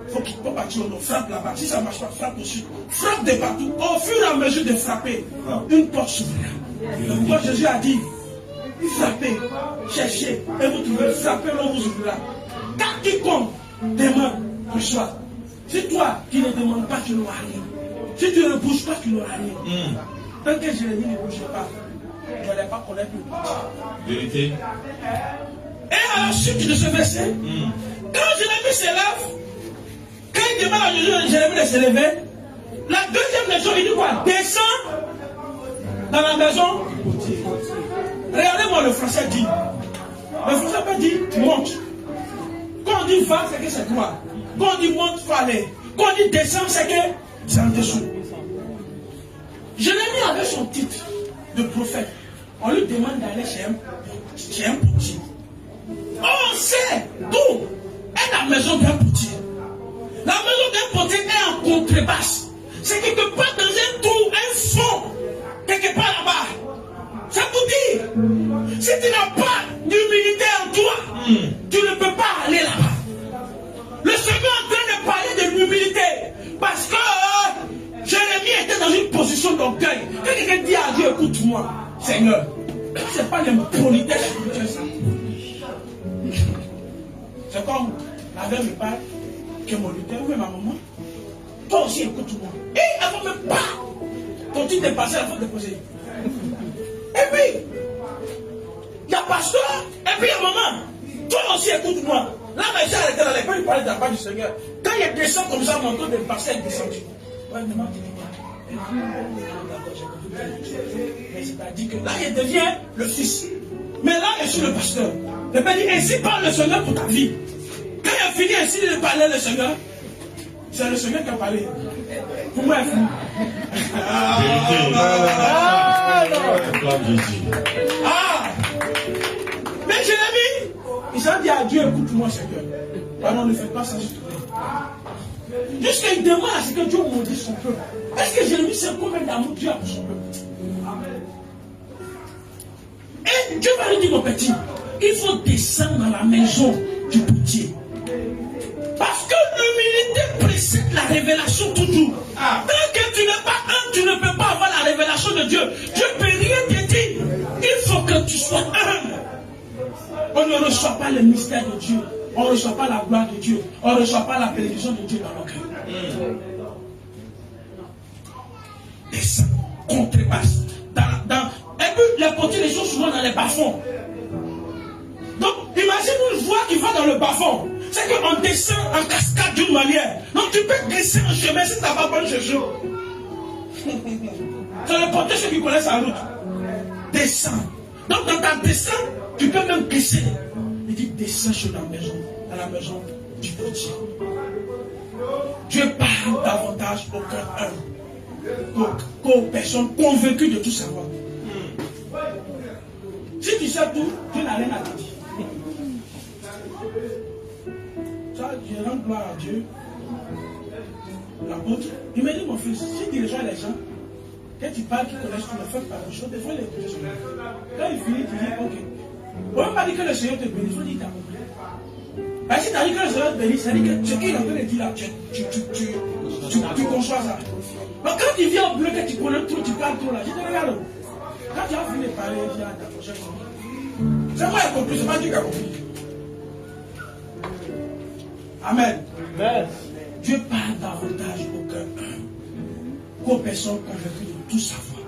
Il faut qu'il faut partir, on frappe là-bas. Si ça ne marche pas, frappe aussi. Frappe de partout. Au fur et à mesure de frapper, une porte s'ouvrira. Moi, Jésus a dit, frappez, cherchez, et vous trouvez, frappez, l'on vous ouvrira. Car quiconque demande, reçoit. Si toi qui ne demandes pas, tu n'auras rien. Si tu ne bouges pas, tu n'auras rien. Tant que Jérémie ne bouge pas, je n'allais pas connaître le petit. Vérité. Et à la suite de ce verset, quand Jérémie se lève, quand il demande à Jérémie de se lever, la deuxième leçon, il dit quoi? Descends dans la maison. Regardez-moi, le français dit. Le français peut dire monte. Quand on dit va, c'est que c'est droit. Quand on dit monte, il faut aller. Quand on dit descend, c'est que c'est en dessous. Jérémie avait son titre de prophète. On lui demande d'aller chez un petit. On sait d'où est la maison d'un potier. La maison d'un potier est en contrebasse. C'est quelque part dans un trou, un fond, quelque part là-bas. Ça vous dit, si tu n'as pas d'humilité en toi, tu ne peux pas aller là-bas. Le Seigneur est en train de parler de l'humilité. Parce que Jérémie était dans une position d'orgueil. Quand quelqu'un dit à Dieu, écoute-moi, Seigneur, ce n'est pas l'impolitesse spirituelle ça. C'est comme la veille me parle, que mon lutteur, oui, ma maman, toi aussi écoute-moi. Et elle ne va même pas. Ton titre est passé, elle va déposer. Et puis, il y a pasteur, et puis il y a maman. Toi aussi écoute-moi. Là, j'ai arrêté dans l'école, il parlait de la part du Seigneur. Quand il descend comme ça, mon tour de pasteur est descendu. Ouais, maman, tu dis quoi? Mais c'est-à-dire que là, il devient le fils. Mais là, je suis le pasteur. Le Père dit, ainsi parle le Seigneur pour ta vie. Quand il a fini ainsi de parler le Seigneur, c'est le Seigneur qui a parlé. Pour moi, il est fou. Acclame Jésus. Ah! Mais Jérémie, il s'est dit à Dieu, écoute-moi Seigneur. Pardon, ne fais pas ça, s'il te plaît. Jusqu'à il demande à ce que Dieu maudisse son peuple. Est-ce que Jérémie sait combien d'amour Dieu a pour son peuple? Et Dieu va lui dire, mon petit, il faut descendre dans la maison du potier. Parce que l'humilité précède la révélation toujours. Tant que tu n'es pas humble, tu ne peux pas avoir la révélation de Dieu. Dieu ne peut rien te dire. Il faut que tu sois humble. On ne reçoit pas le mystère de Dieu. On ne reçoit pas la gloire de Dieu. On ne reçoit pas la bénédiction de Dieu dans nos cœurs. Descends, contrebasse. Et puis les potiers, les sont souvent dans les bas-fonds. Donc, imagine une voie qui va dans le bas-fond. C'est qu'on descend en cascade d'une manière. Donc, tu peux glisser un chemin si tu n'as pas bonne chaussure. C'est le potier, ceux qui connaissent la route. Descends. Donc, dans ta descente, tu peux même glisser. Il dit, descends sur la maison du potier. Dieu parle davantage au cœur humble qu'aux personnes convaincues de tout savoir. Si tu sais tout, Dieu n'a rien à te dire. Ça, je rends gloire à Dieu. L'apôtre, il m'a dit, mon fils, si tu rejoins les gens, quand tu parles, qu'ils connaissent tout, ne fais pas de choses, des fois, les choses. Quand il finit, tu dis, ok. On ne va pas dire que le Seigneur te bénisse, il faut dire que tu as compris. Parce que si tu as dit que le Seigneur te bénisse, ça veut dire que ce qu'il est en train de dire là, tu conçois ça. Donc quand il vient au bleu, que tu connais tout, tu parles trop là, je te regarde. Quand tu as fini de parler, il dit à ta prochaine fois. C'est moi qui ai compris, c'est pas Dieu qui a compris. Amen. Amen. Dieu parle davantage au cœur qu'aux personnes convaincues de tout savoir.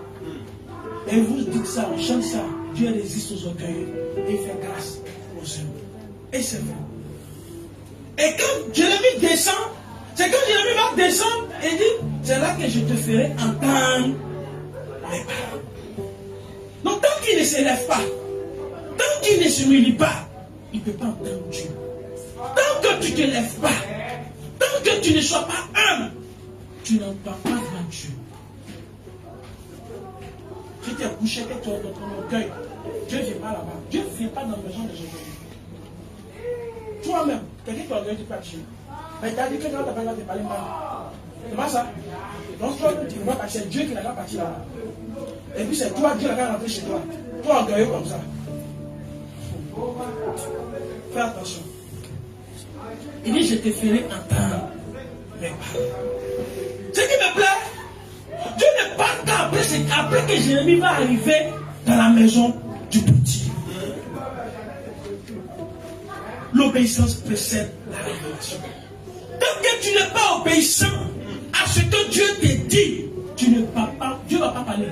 Et vous dites ça, on chante ça. Dieu résiste aux orgueilleux et il fait grâce aux hommes. Et c'est vrai. Et quand Jérémie descend, c'est quand Jérémie va descendre et dit, c'est là que je te ferai entendre mes paroles. Donc tant qu'il ne s'élève pas, tant qu'il ne s'humilie pas, il ne peut pas entendre Dieu. Tant que tu ne te lèves pas, tant que tu ne sois pas humble, tu n'entends pas devant Dieu. Si tu es couché, que tu es dans ton orgueil, Dieu ne vient pas là-bas. Dieu ne vient pas dans la maison des orgueils. Toi-même, quelqu'un qui est orgueilleux, tu peux Dieu. Mais tu as dit que tu n'as pas de parler mal. C'est pas ça. Donc toi, tu ne vois pas, c'est Dieu qui n'a pas parti là-bas. Et puis c'est toi, Dieu qui a rentré chez toi. Toi, orgueilleux comme ça. Fais attention. Il dit, je te ferai entendre mes paroles. Ce qui me plaît, Dieu ne parle qu'après que Jérémie va arriver dans la maison du petit. L'obéissance précède la révélation. Tant que tu n'es pas obéissant à ce que Dieu te dit, tu ne vas pas, Dieu ne va pas parler.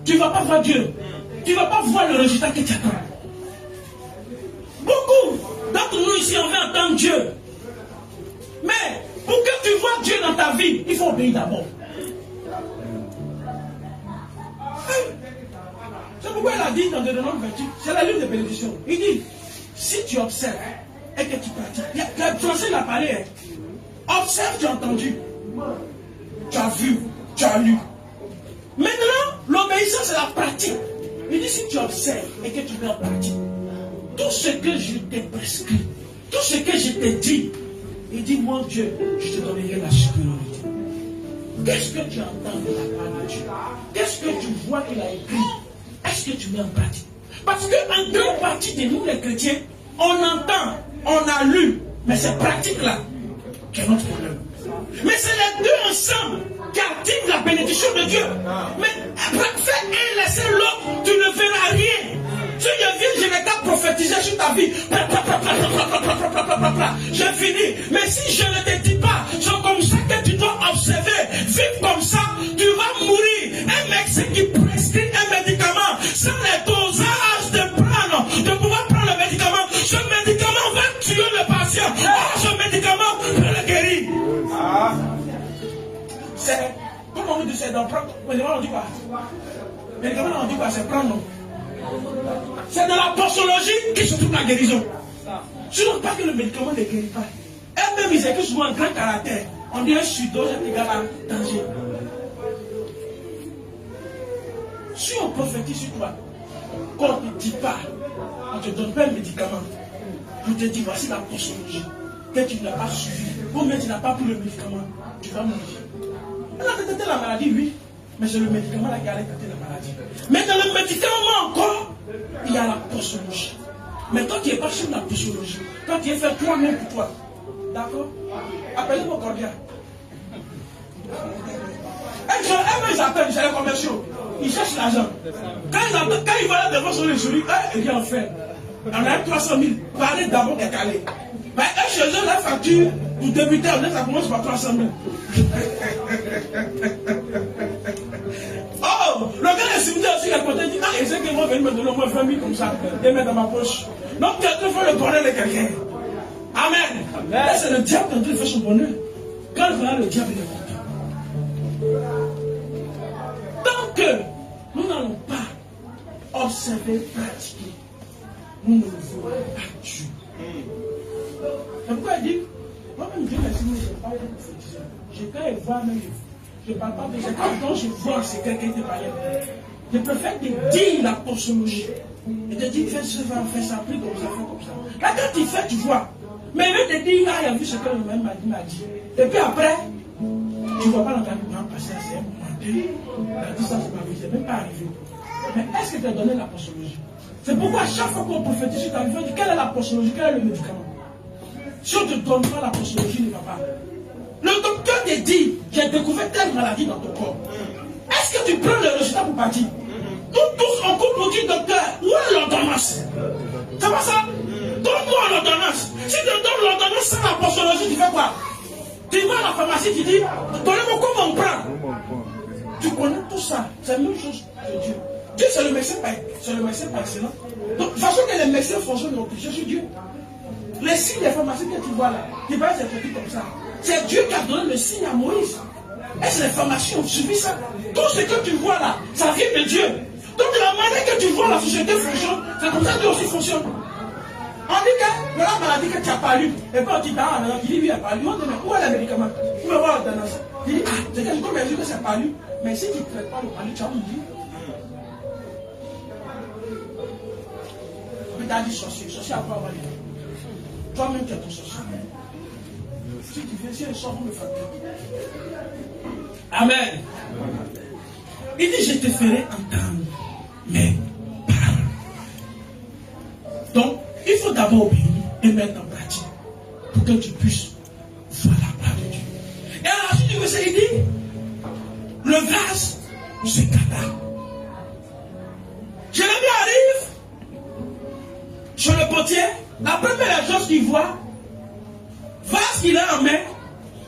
Tu ne vas pas voir Dieu. Tu ne vas pas voir le résultat que tu attends. Beaucoup d'entre nous ici, on veut entendre Dieu. Mais pour que tu vois Dieu dans ta vie, il faut obéir d'abord. C'est pourquoi il a dit dans Deutéronome 28, c'est la livre de bénédiction. Il dit, si tu observes et que tu pratiques, le français l'a parlé. Observe, tu as entendu, tu as vu, tu as lu. Maintenant, l'obéissance c'est la pratique. Il dit, si tu observes et que tu mets en pratique, tout ce que je t'ai prescrit, tout ce que je t'ai dit, il dit, mon Dieu, je te donnerai la supériorité. Qu'est-ce que tu entends de la part de Dieu? Qu'est-ce que tu vois qu'il a écrit? Est-ce que tu mets en pratique? Parce qu'en grande partie de nous, les chrétiens, on entend, on a lu, mais c'est pratique là qui est notre problème. Mais c'est les deux ensemble qui activent la bénédiction de Dieu. Mais après, fais un, laisser l'autre, tu ne verras rien. Si je viens, je n'ai qu'à prophétiser sur ta vie. J'ai fini. Mais si je ne te dis pas, c'est comme ça que tu dois observer, vivre comme ça, tu vas mourir. Un médecin qui prescrit un médicament sans les dosages de pouvoir prendre le médicament, ce médicament va tuer le patient. Ce médicament peut le guérir. C'est, comme on dit, c'est d'en prendre. Médicament, on dit quoi? Médicament, on dit quoi? C'est prendre. C'est dans la posologie qui se trouve la guérison. Sinon, pas que le médicament ne guérit pas. Et même, ils écrivent souvent un grand caractère. On dit un surdose est égal à danger. Si on prophétise sur toi, qu'on ne te dit pas, on ne te donne pas un médicament, on te dit voici la posologie, que tu n'as pas suivi, ou même tu n'as pas pris le médicament, tu vas mourir. Elle a traité la maladie, oui, mais c'est le médicament qui a traité la maladie. Mais dans le médicament encore, il y a la posologie. Mais toi qui n'es pas sur la posologie, toi qui es fait toi-même pour toi, d'accord? Appelez-moi cordial. Ils appellent, c'est les commerciaux. Ils cherchent l'argent. Quand ils voient devant sur les souris, il vient en faire. On a 300 000. Parlez d'abord des calés. Mais chez eux, la facture, pour débuter, ça commence par 300 000. Oh, le gars est cimetière aussi, il a côté, dit, il sait qu'ils vont venir me donner au moins 20 000 comme ça, et mettre dans ma poche. Donc, quelqu'un fait le bonheur de quelqu'un. Amen. Là, c'est le diable quand il fait son bonheur. Quand il fera le diable, il est content. Tant que nous n'allons pas observer, pratiquer, nous ne voulons pas Dieu. C'est pourquoi il dit, moi-même Dieu m'a dit, je ne parle pas de prophétiser. Je peux voir même, je ne parle pas de ça. Quand je vois c'est quelqu'un qui te parle, je préfère te dire la posologie. Et te dire, fais ça, prie comme ça, fais comme ça. Là, quand tu fais, tu vois. Mais il te dire, il a vu ce que le même m'a dit. Et puis après, tu ne vois pas dans ta vie passer à c'est un moment donné. Il a dit ça, c'est ma vie, c'est même pas arrivé. Mais est-ce que tu as donné la posologie? C'est pourquoi à chaque fois qu'on prophétise sur ta vie, on dit quelle est la posologie, quel est le médicament? Si on ne te donne pas la posologie, il ne va pas. Le docteur te dit, j'ai découvert telle maladie dans ton corps. Est-ce que tu prends le résultat pour partir? Nous tous, on court pour dire, docteur, où est l'ordonnance? C'est pas ça? Donne-moi l'ordonnance. Si tu donnes l'ordonnance sans la posologie, tu fais quoi? Tu vas à la pharmacie, tu dis, donnez-moi comment on prend. Tu connais tout ça. C'est la même chose que Dieu. Dieu, c'est le médecin par excellence. Donc, de toute façon que les médecins fonctionnent, donc je suis Dieu. Les signes des pharmacies que tu vois là, tu vas être traité comme ça. C'est Dieu qui a donné le signe à Moïse. Est-ce que les pharmacies ont suivi ça? Tout ce que tu vois là, ça vient de Dieu. Donc, de la manière que tu vois la société fonctionne, c'est comme ça que Dieu aussi fonctionne. On dit que la maladie que tu as pas lu, et puis on dit, il dit, oui, il a pas lu. On dit, mais où est le médicament? Où est l'ordonnance? Il dit, c'est que je peux me dire que c'est pas lu, mais si tu ne traites pas le palu, tu as oublié. Mais tu as dit sorcier à quoi avoir dit? Toi-même, tu es ton sorcier. Si tu fais, si elle sort, on me facture. Amen. Il dit, je te ferai entendre mes paroles. Donc, il faut d'abord obéir et mettre en pratique pour que tu puisses voir la gloire de Dieu. Et à la suite du verset, il dit, le vase se cata. Jérémie arrive sur le potier. La première chose qu'il voit, vase qu'il a en main,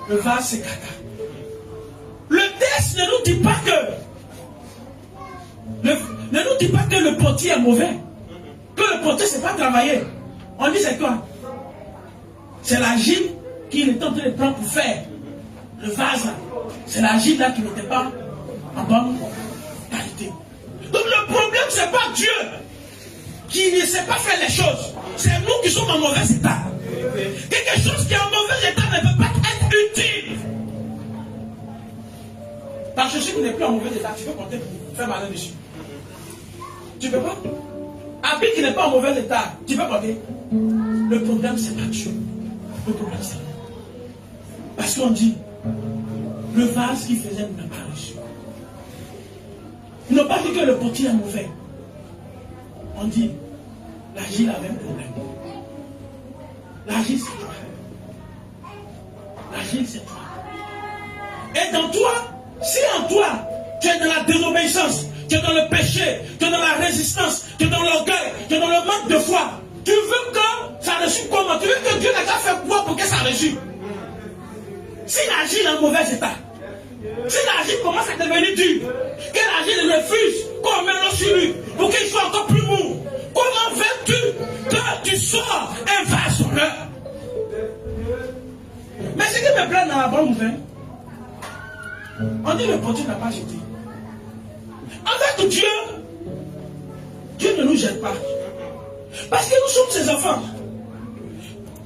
le vase se cata. Le texte ne nous dit pas que le potier est mauvais. Que le potier ne sait pas travailler. On dit c'est quoi? C'est l'argile qu'il est en train de prendre pour faire le vase. C'est l'argile là qui n'était pas en bonne qualité. Donc le problème, c'est pas Dieu qui ne sait pas faire les choses. C'est nous qui sommes en mauvais état. Quelque chose qui est en mauvais état ne peut pas être utile. Parce que si tu n'es plus en mauvais état, tu peux compter pour faire malin dessus. Tu ne peux pas. Habit qui n'est pas en mauvais état, tu peux compter. Le problème, c'est pas Dieu. Le problème, c'est nous. Parce qu'on dit, le vase qui faisait n'a pas reçu. Ils n'ont pas dit que le potier est mauvais. On dit, l'argile avait un problème. L'argile, c'est toi. L'argile, c'est toi. Et dans toi, si en toi, tu es dans la désobéissance, tu es dans le péché, tu es dans la résistance, tu es dans l'orgueil, tu es dans le manque de foi, tu veux que ça reçue comment? Tu veux que Dieu n'a qu'à faire quoi pour que ça reçue? Si l'argile est en mauvais état, si l'argile commence à devenir dure, que l'argile refuse qu'on met l'eau sur lui pour qu'il soit encore plus mou, comment veux-tu que tu sors un vase d'honneur? Mais ce qui me plaît dans la bonne nouvelle, on dit le potier n'a pas jeté. En fait, Dieu ne nous jette pas. Parce que nous sommes ses enfants.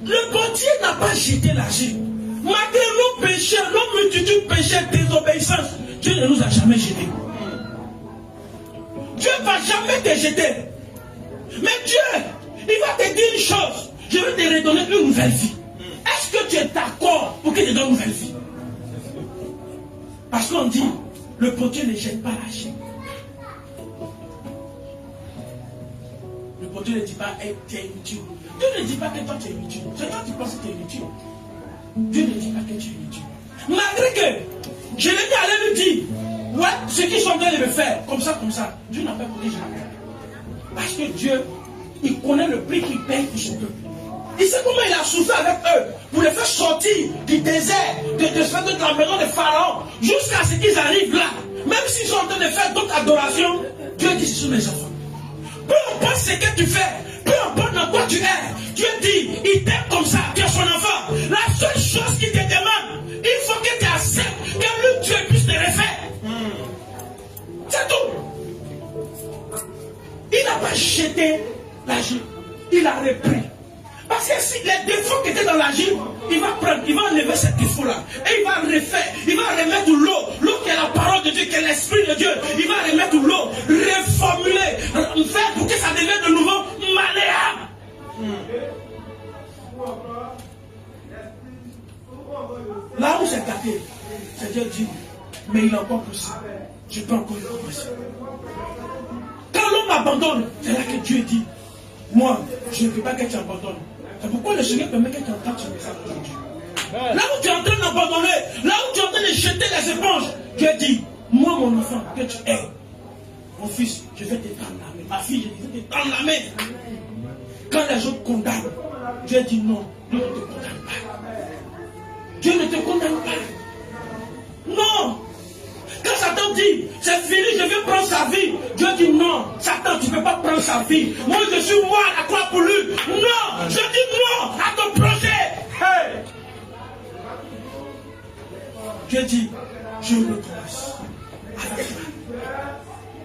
Le potier n'a pas jeté l'argile. Malgré nos péchés, nos multitudes de péchés, désobéissance, Dieu ne nous a jamais jetés. Dieu ne va jamais te jeter. Mais Dieu, il va te dire une chose. Je vais te redonner une nouvelle vie. Est-ce que tu es d'accord pour qu'il te donne une nouvelle vie? Parce qu'on dit, le potier ne jette pas la chair. Le potier ne dit pas, hey, tu es inutile. Dieu ne dit pas que toi tu es inutile. C'est toi qui penses que tu es inutile. Dieu ne dit pas que tu es inutile. Malgré que je l'ai dit à aller lui dire, ouais, ce qu'ils sont en train de me faire, comme ça, Dieu n'a pas voulu que je l'appelle. Parce que Dieu, il connaît le prix qu'il paye pour son peuple. Il sait comment il a souffert avec eux pour les faire sortir du désert, de la maison de Pharaon, jusqu'à ce qu'ils arrivent là. Même s'ils sont en train de faire d'autres adorations, Dieu dit, ce sont mes enfants. Peu importe ce que tu fais, peu importe dans quoi tu es, Dieu dit, il t'aime comme ça, tu es son enfant. La seule chose qu'il te demande, il faut que tu acceptes que lui, Dieu puisse te refaire. C'est tout. Il n'a pas jeté l'argile, il a repris. Parce que si les défauts qui étaient dans l'argile, il va prendre, il va enlever ces défauts-là. Et il va refaire, il va remettre l'eau qui est la parole de Dieu, qui est l'esprit de Dieu. Il va remettre l'eau, reformuler, faire pour que ça devienne de nouveau malléable. Là où c'est gâté, c'est Dieu dit, mais il est encore possible. Je peux encore le commencer. Quand l'homme abandonne, c'est là que Dieu dit, moi, je ne veux pas que tu abandonnes. C'est pourquoi le Seigneur permet que tu entendes ce message aujourd'hui. Là où tu es en train d'abandonner, là où tu es en train de jeter les éponges, Dieu dit, moi mon enfant, que tu es, mon fils, je vais te tendre la main. Ma fille, je vais te tendre la main. Quand les autres condamnent, Dieu dit non, Dieu ne te condamne pas. Dieu ne te condamne pas. Non. Quand Satan dit, c'est fini, je vais prendre sa vie. Dieu dit non, Satan, tu ne peux pas prendre sa vie. Moi, je suis moi à la croix pour lui. Non, je dis non à ton projet. Hey. Dieu dit, je recommence.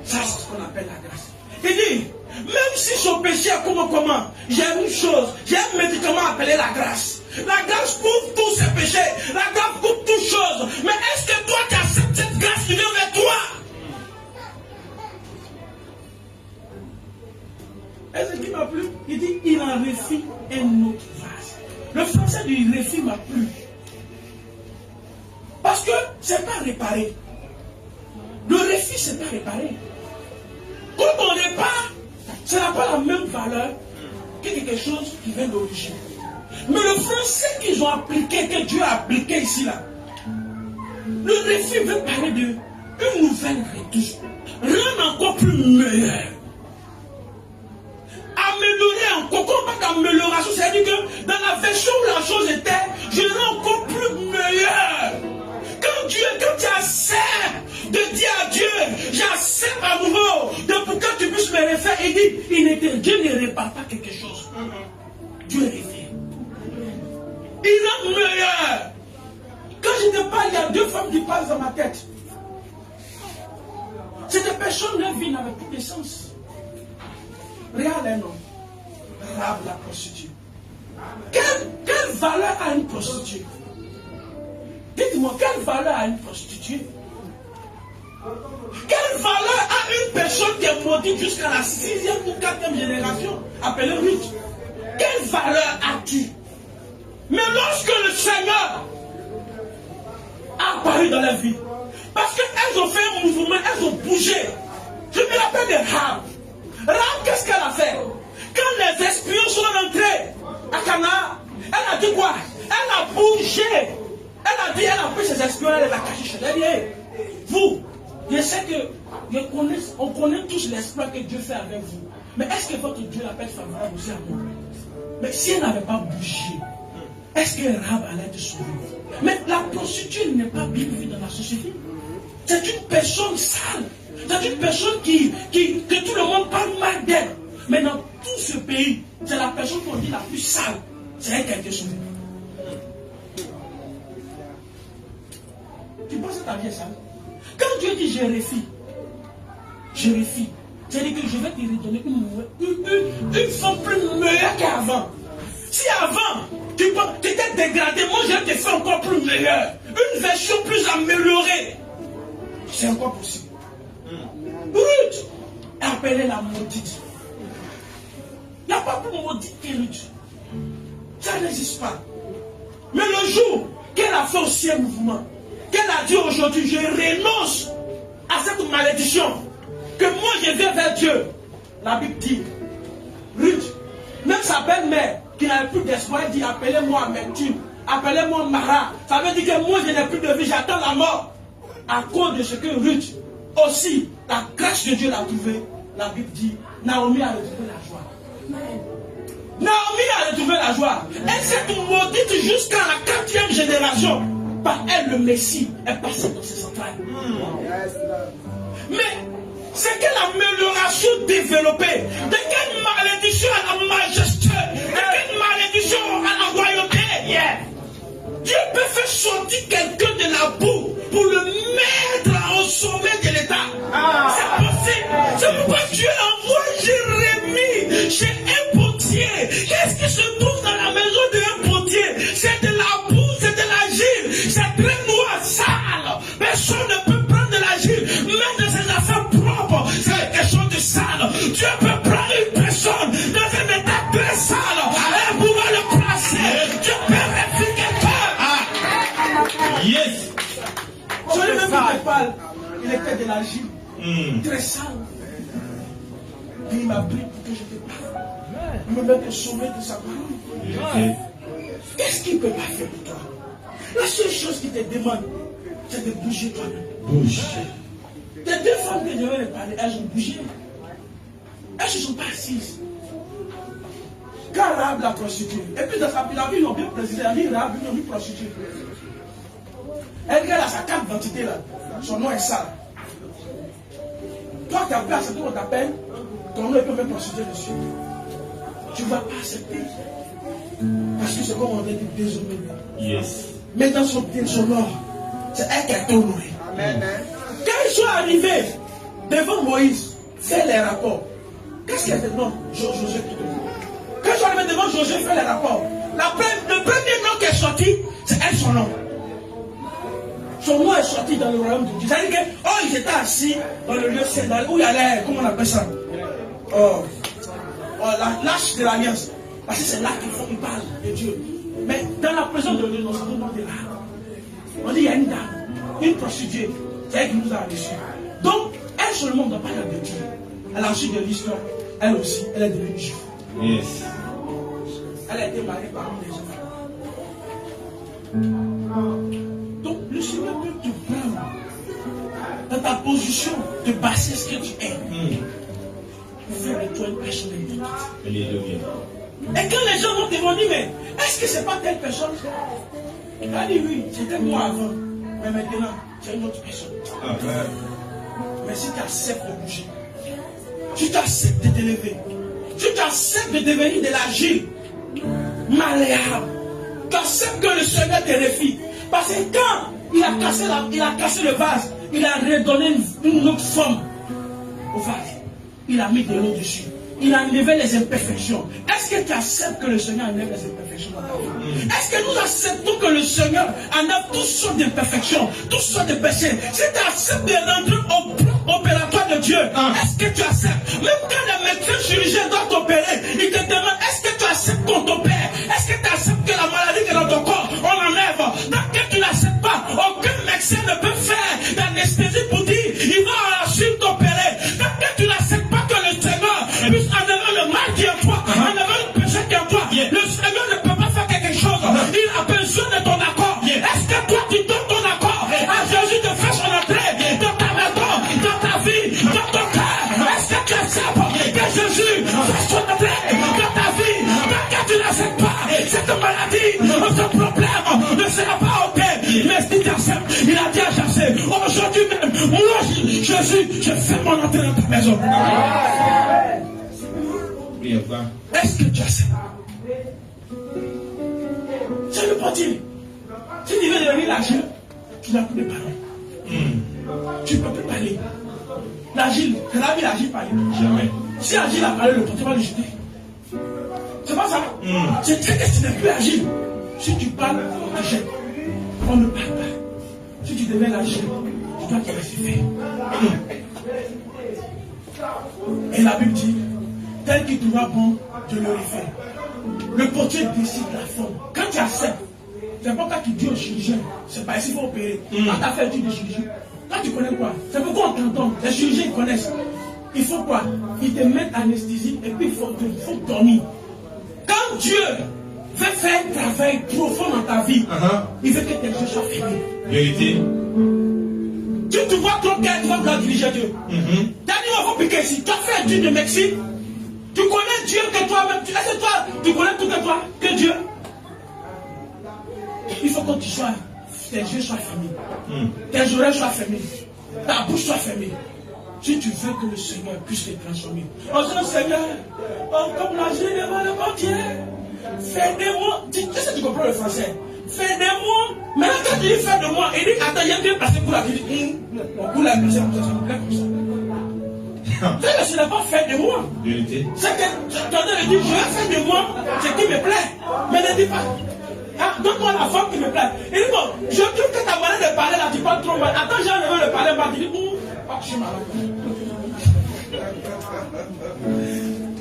Ça, c'est ce qu'on appelle la grâce. Il dit, même si son péché est comment, j'ai une chose, j'ai un médicament appelé la grâce. La grâce couvre tous ses péchés. La grâce couvre toutes choses. Mais est-ce que toi, tu acceptes cette grâce qui vient vers toi? Et ce qui m'a plu, il dit, il en refit un autre vase. Le français du refit m'a plu. Parce que ce n'est pas réparé. Le refit, ce n'est pas réparé. Quand on répare, ça n'a pas la même valeur que quelque chose qui vient d'origine. Mais le français qu'ils ont appliqué, que Dieu a appliqué ici, là, le refit veut parler d'une nouvelle retouche. Rendre encore plus meilleur. Améliorer encore. Comment d'amélioration? C'est-à-dire que dans la version où la chose était, je rends encore plus meilleur. Quand tu acceptes de dire à Dieu, j'accepte à nouveau, pour que tu puisses me refaire, Dieu ne répare pas quelque chose. Dieu refait. Il rend meilleur. Quand je te parle, il y a deux femmes qui passent dans ma tête. Cette personne, leur vie n'avait plus de sens. Regarde un homme. Rahab la prostituée. Quelle valeur a une prostituée? Dites-moi, quelle valeur a une prostituée? Quelle valeur a une personne qui est maudite jusqu'à la 6e ou 4e génération, appelée Ruth? Quelle valeur as-tu? Mais lorsque le Seigneur a apparu dans leur vie, parce qu'elles ont fait un mouvement, elles ont bougé. Je me rappelle de Rahab. Rahab, qu'est-ce qu'elle a fait? Quand les espions sont rentrés à Canaan, elle a dit quoi? Elle a bougé. Elle a dit, elle a pris ses espions, elle les a cachés chez elle. Elle dit, vous, je sais que on connaît tous l'exploit que Dieu fait avec vous. Mais est-ce que votre Dieu l'appelle favorable aussi à nous? Mais si elle n'avait pas bougé, est-ce que Rahab allait être sauvée? Mais la prostituée n'est pas bien vue dans la société. C'est une personne sale. C'est une personne que tout le monde parle mal d'elle. Mais dans tout ce pays, c'est la personne qu'on dit la plus sale. C'est elle qui a été sauvée. Tu penses que ta vie est sale? Quand Dieu dit je refie, c'est-à-dire que je vais te redonner une forme plus meilleure qu'avant. Si avant, tu étais dégradé, moi je vais te faire encore plus meilleur. Une version plus améliorée. C'est encore possible. Ruth a appelée la maudite. Il n'y a pas plus maudite que Ruth. Ça n'existe pas. Mais le jour qu'elle a fait aussi un mouvement, qu'elle a dit aujourd'hui, je renonce à cette malédiction, que moi je viens vers Dieu. La Bible dit, Ruth, même sa belle-mère, qui n'avait plus d'espoir, elle dit, appelez-moi amertume, appelez-moi Mara. Ça veut dire que moi je n'ai plus de vie, j'attends la mort. À cause de ce que Ruth, aussi, la grâce de Dieu l'a trouvée. La Bible dit, Naomi a retrouvé la joie. Naomi a retrouvé la joie. Elle s'est maudite jusqu'à la 4e génération. Par elle, le Messie est passé dans ses entrailles. Mais c'est quelle amélioration développée? De quelle malédiction à la majesté? De quelle malédiction à la royauté? Dieu peut faire sortir quelqu'un de la boue pour le mettre au sommet de l'État. C'est possible. C'est pourquoi Dieu envoie Jérémie chez un potier. Qu'est-ce qui se trouve dans la maison d'un potier? C'est de la boue, c'est de l'argile. C'est très noir, sale. Personne ne peut prendre de l'argile. Même dans ses affaires propres, c'est quelque chose de sale. Dieu peut prendre une personne dans un état très sale et pouvoir le placer. Dieu peut réfugier quelqu'un. Yes. Celui même qui te parle, il était de l'argile, très sale. Et il m'a pris pour que je te parle. Il me met sauver de sa parole. Qu'est-ce qu'il ne peut pas faire pour toi? La seule chose qu'il te demande, c'est de bouger toi-même. Bouge. Les 2 femmes que je vais parler, elles ont bougé. Elles ne se sont pas assises. Quand Rahab l'a prostituée, et puis dans sa vie, ils ont bien précisé, elle dit Rahab, ils ont mis prostituée. Elle regarde à sa carte d'identité là, son nom est sale. Toi, tu as pas accepté qu'on t'appelle, ton nom est peut même prostitué dessus. Tu ne vas pas accepter. Parce que c'est comme on a dit déshonoré. Yes. Mais dans son or, c'est elle qui a été honorée. Quand ils sont arrivés devant Moïse, fait les rapports. Qu'est-ce qu'il y a de nom? Josué plutôt. Quand ils sont arrivés devant Josué, fait les rapports. Le premier nom qui est sorti, c'est elle son nom. Son nom est sorti dans le royaume de Dieu. C'est-à-dire que, ils étaient assis dans le lieu saint, où il y a l'air, comment on appelle ça? L'arche de l'alliance. Parce que c'est là qu'ils parlent de Dieu. Mais dans la présence de Dieu, nous sommes de là. On dit, il y a une dame, une prostituée, c'est elle qui nous a reçus. Donc, elle seulement ne doit pas parler de Dieu. À la suite de l'histoire, elle aussi, elle est devenue juive. Yes. Elle a été mariée par des enfants. Donc, le Seigneur peut te prendre dans ta position de bassesse que tu es. Pour faire de toi une personne importante. Et quand les gens vont te demander, mais est-ce que c'est pas telle personne? Il va dire oui, c'était moi avant. Mais maintenant, c'est une autre personne. Mais si tu acceptes de bouger, si tu acceptes de t'élever, si tu acceptes de devenir de l'agile, malléable, tu acceptes que le Seigneur te refie. Parce que quand il a cassé le vase, il a redonné une autre forme au vase. Il a mis de l'eau dessus. Il a enlevé les imperfections. Est-ce que tu acceptes que le Seigneur enlève les imperfections dans ta vie? Est-ce que nous acceptons que le Seigneur enlève toutes sortes d'imperfections, toutes sortes de péchés? Si tu acceptes de rentrer au plan opératoire de Dieu, est-ce que tu acceptes? Même quand le médecin chirurgien doit t'opérer, il te demande, est-ce que tu acceptes qu'on t'opère? Est-ce que tu acceptes que la maladie qui est dans ton corps, on l'enlève? Tant que tu n'acceptes pas, aucun médecin ne peut faire d'anesthésie pour dire, il va ensuite t'opérer. Tant que tu n'acceptes pas que le Seigneur puisse enlever le mal qui est en toi, enlever le péché qui est en toi, le Seigneur ne peut pas faire quelque chose. Il a besoin de ton accord. Est-ce que toi tu donnes ton accord à Jésus de faire son entrée dans ta maison, dans ta vie, dans ton cœur? Est-ce que tu acceptes que Jésus fasse son entrée dans ta vie? Tant que tu n'acceptes pas cette maladie, ce problème ne sera pas ôté. Mais si tu acceptes, il a dit à Jacques, aujourd'hui même, moi Jésus, je fais mon entrée dans ta maison. Est-ce que tu acceptes? C'est le portier. Si tu veux devenir l'agile, tu n'as plus de parole. Tu ne peux plus parler. L'agile, tu n'as vu l'agile parler? Jamais. Si l'agile a parlé, le portier va le jeter. C'est pas ça? C'est très que tu n'es plus agile. Si tu parles, on te jette. On ne parle pas. Si tu deviens l'agile, tu dois te laisser faire. Et la Bible dit, tel qu'il trouvera bon, Dieu le refait. Le potier décide la forme. Quand tu acceptes, c'est pas quand tu dis au chirurgien, c'est pas ici qu'il faut opérer. Quand tu as fait du chirurgien, quand tu connais quoi, c'est pourquoi on t'entend. Les chirurgiens connaissent. Il faut quoi? Ils te mettent anesthésie et puis il faut dormir. Quand Dieu veut faire un travail profond dans ta vie, il veut que tes yeux soient fermés. Vérité. Tu vois trop clair, tu vas vouloir diriger Dieu. Daniel, on va piquer ici. Tu as fait un truc de Mexique. Tu connais Dieu que toi-même. Tu connais tout que toi, que Dieu. Il faut que tes yeux soient fermés. Tes oreilles soient fermées. Ta bouche soit fermée. Si tu veux que le Seigneur puisse les transformer. On dit, Seigneur, comme la journée devant le mortier, fais de moi. Qu'est-ce que tu comprends le français? Fais de moi. Maintenant, quand tu dis fais de moi, il dit, attends, il y a bien passé pour la vie. Mon coup l'a passé comme ça, ça me plaît comme ça. Ce n'est pas fait de moi. C'est que tu as dit, je vais faire de moi ce qui me plaît. Mais ne dis pas. Ah, donne-moi la forme qui me plaît. Il dit, bon, je trouve que ta manière de parler là, tu parles trop mal. Attends, j'ai enlevé le parler mal. Il dit, je suis malade.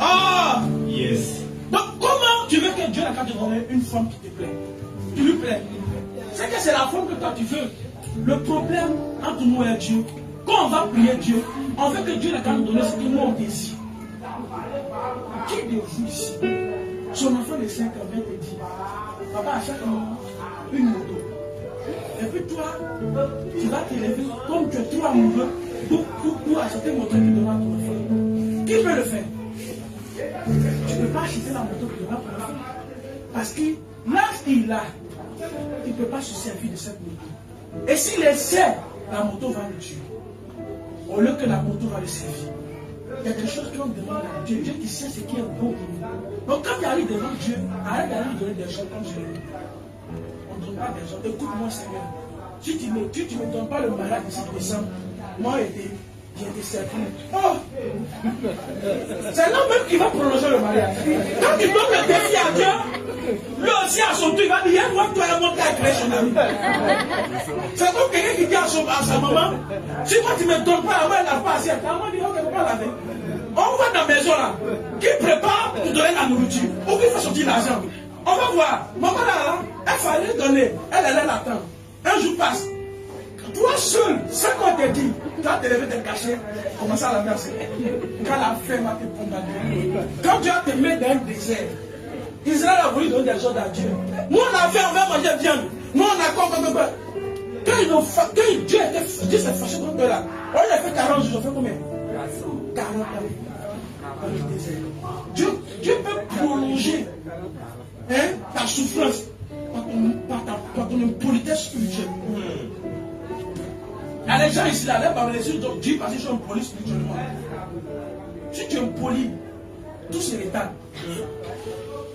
Ah! Yes. Donc, comment tu veux que Dieu n'a qu'à te donner une forme qui te plaît? Tu lui plais. C'est que c'est la forme que toi tu veux. Le problème entre nous et Dieu, quand on va prier Dieu, on veut que Dieu n'a qu'à nous donner ce que nous on désire. Qui de vous ici, son enfant de 5 ans vient te dire, papa, achète-moi une moto. Et puis toi, tu vas te lever comme tu es trop amoureux pour acheter une moto qui donnera à ton enfant. Qui peut le faire? Tu ne peux pas acheter la moto qui donnera à ton enfant. Parce que l'âge qu'il a, il ne peut pas se servir de cette moto. Et s'il essaie, la moto va le tuer. Au lieu que la moto va le servir. Il y a quelque chose qu'on demande à Dieu. Dieu qui sait ce qui est bon pour nous. Donc quand tu arrives devant Dieu, arrête d'aller lui donner des choses comme je l'ai dit. On ne donne pas des choses. Écoute-moi, Seigneur. Si tu ne me donnes pas le mariage d'ici décembre, moi j'ai été servi. Oh! C'est l'homme même qui va prolonger le mariage. Quand tu donnes le défi à Dieu, lui aussi à son tour, il va dire, moi, toi et moi, tu as créé son ami. C'est comme quelqu'un qui dit à sa maman, si moi tu ne me donnes pas la main, elle n'a pas assez. La maman dit, ok, on va pas laver. On va dans la maison là, qui prépare pour donner la nourriture, ou qui fait sortir l'argent. On va voir. Maman là, elle fallait donner, elle attend. Un jour passe. Toi seul, ce qu'on te dit, tu vas te lever, te cacher, commencer à la verser. Quand la faim va te condamner. Quand Dieu te met dans un désert, Israël a voulu donner des choses à Dieu. Nous on a fait, on va manger viande. Nous on a quoi. Quand Dieu s'est fâché contre eux là, on a fait 40 jours, ils ont fait combien? 40 ans. Dans le désert. Dieu peut prolonger ta souffrance par ton impolitesse spirituelle. Il y a des gens ici, là, les yeux Dieu parce qu'ils sont impolis spirituellement. Si tu es impoli, tout se rétale.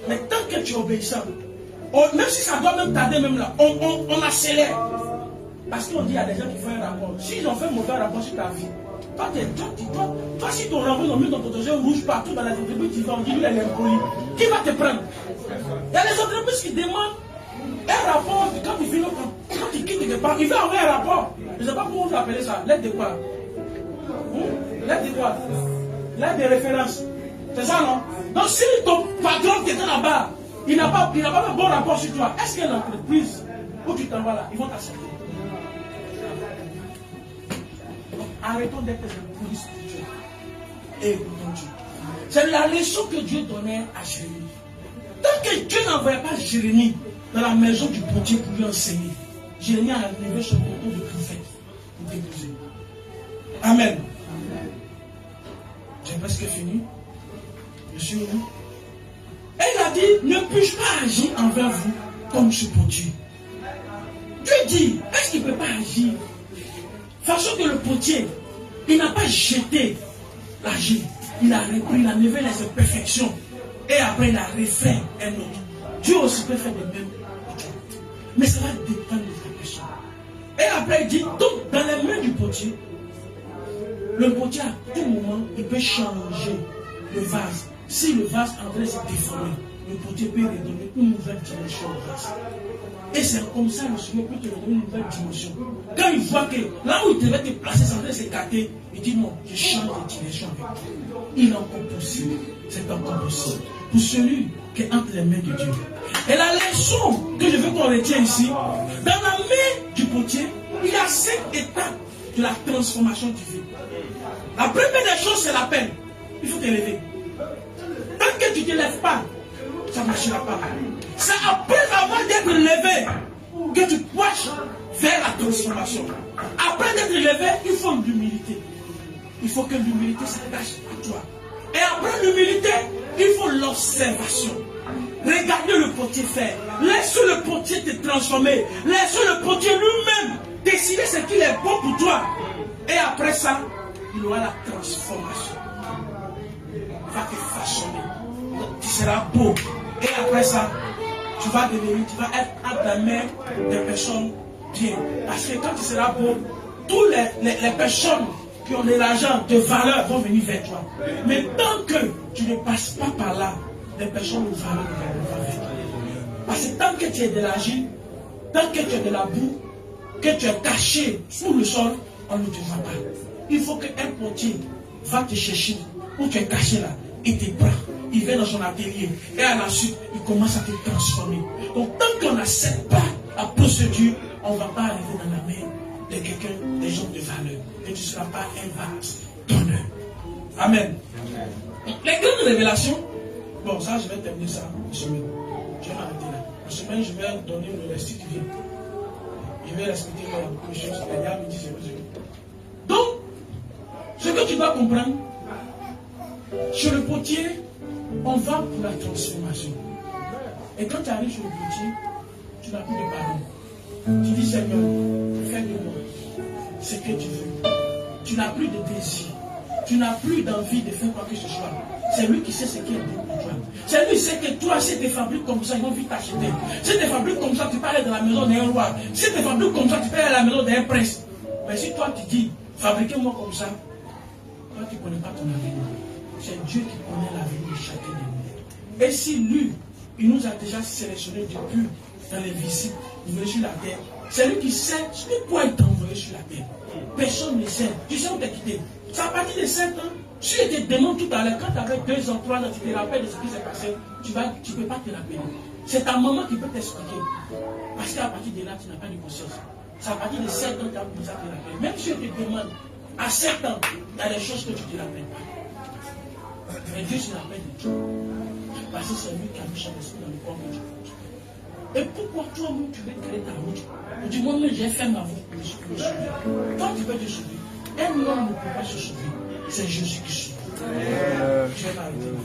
Mais tant que tu es obéissant, même si ça doit même tarder, même là, on accélère. Parce qu'on dit qu'il y a des gens qui font un rapport. S'ils ont fait un mauvais rapport sur ta vie, toi si ton rapport, ils ont mis ton protégé rouge partout dans les entreprises, tu vas en dire qu'il est impoli. Qui va te prendre? Il y a des entreprises qui demandent un rapport quand tu finis, quand tu quittes quelque part, il va envoyer un rapport. Je ne sais pas comment vous appelez ça. Lettre de quoi? Lettre de quoi? Lettre de référence. C'est ça, non? Donc si ton patron qui est là-bas, il n'a pas un bon rapport sur toi, est-ce que l'entreprise où tu t'en vas là, ils vont t'accepter? Arrêtons d'être des polices spirituels. Et écoutons Dieu. C'est la leçon que Dieu donnait à Jérémie. Tant que Dieu n'envoyait pas Jérémie dans la maison du potier pour lui enseigner, Jérémie a levé son couteau de prophète pour déposer. Amen. J'ai presque fini. Je suis où? Et il a dit, ne puis-je pas agir envers vous comme ce potier? Dieu dit, est-ce qu'il ne peut pas agir? Façon que le potier, il n'a pas jeté l'agir. Il a repris, il a levé les imperfections. Et après, il a refait un autre. Dieu aussi peut faire de même. Mais ça va dépendre de ta personne. Et après, il dit, donc, dans les mains du potier, le potier, à tout moment, il peut changer le vase. Si le vase est en train de se déformer, le potier peut redonner une nouvelle dimension au vase. Et c'est comme ça que le Seigneur peut te donner une nouvelle dimension. Quand il voit que là où il devait te placer, sans s'écarter, il dit non, je change de direction avec toi. Il est encore possible. C'est encore possible. Pour celui qui est entre les mains de Dieu. Et la leçon que je veux qu'on retienne ici, dans la main du potier, il y a 5 étapes de la transformation divine. La première des choses, c'est la peine. Il faut t'élever. Tant que tu ne te lèves pas, ça ne marchera pas. C'est après avoir d'être levé que tu poches vers la transformation. Après d'être levé, il faut l'humilité. Il faut que l'humilité s'attache à toi. Et après l'humilité, il faut l'observation. Regardez le potier faire. Laisse le potier te transformer. Laisse le potier lui-même décider ce qu'il est bon pour toi. Et après ça, il aura la transformation. Il va te façonner. Tu seras beau. Et après ça, tu vas être à la main des personnes bien. Parce que quand tu seras beau, toutes les personnes qui ont de l'argent, de valeur, vont venir vers toi. Mais tant que tu ne passes pas par là, les personnes de valeur ne viennent pas vers toi. Parce que tant que tu es de l'argile, tant que tu es de la boue, que tu es caché sous le sol, on ne te voit pas. Il faut qu'un potier va te chercher où tu es caché là et te prend. Il vient dans son atelier et à la suite, il commence à te transformer. Donc tant qu'on n'accepte pas la procédure, on ne va pas arriver dans la main de quelqu'un, des gens de valeur. Et tu ne seras pas un vase d'honneur. Amen. Les grandes révélations, bon ça je vais terminer ça une semaine. Je vais m'arrêter là. Une semaine je vais donner le restituer. Je vais respecter beaucoup de choses. Les gars me disent donc, ce que tu dois comprendre, chez le potier, on va pour la transformation. Et quand tu arrives chez le potier, tu n'as plus de parole. Tu dis Seigneur, fais de moi ce que tu veux. Tu n'as plus de désir. Tu n'as plus d'envie de faire quoi que ce soit. C'est lui qui sait ce qui est bon pour toi. C'est lui qui sait que toi, si tu te fabriques comme ça, ils vont vite t'acheter. Si tu te fabriques comme ça, tu peux aller dans la maison d'un roi. Si tu te fabriques comme ça, tu peux aller à la maison d'un prince. Mais si toi tu dis, fabriquez-moi comme ça, toi tu ne connais pas ton avenir. C'est Dieu qui connaît l'avenir de chacun de nous. Et si lui, il nous a déjà sélectionnés depuis dans les visites, envoyés sur la terre, c'est lui qui sait pourquoi il t'a envoyé sur la terre. Personne ne sait. Tu sais où t'es quitté. C'est à partir de 7 ans. Si je te demande tout à l'heure, quand tu avais 2 ans, 3 ans, tu te rappelles de ce qui s'est passé, tu ne peux pas te rappeler. C'est ta maman qui peut t'expliquer. Parce qu'à partir de là, tu n'as pas de conscience. C'est à partir de 7 ans que tu as besoin de te rappeler. Même si je te demande, à 7 ans, il y a des choses que tu ne te rappelles pas. Mais Dieu se rappelle de tout. Parce que c'est lui qui a mis son esprit dans le corps de Dieu. Et pourquoi toi-même tu veux créer ta route? Tu dis, moi-même j'ai fait ma route pour me sauver. Toi tu peux te sauver. Un homme ne peut pas se sauver. C'est Jésus qui sauve. Je vais m'arrêter.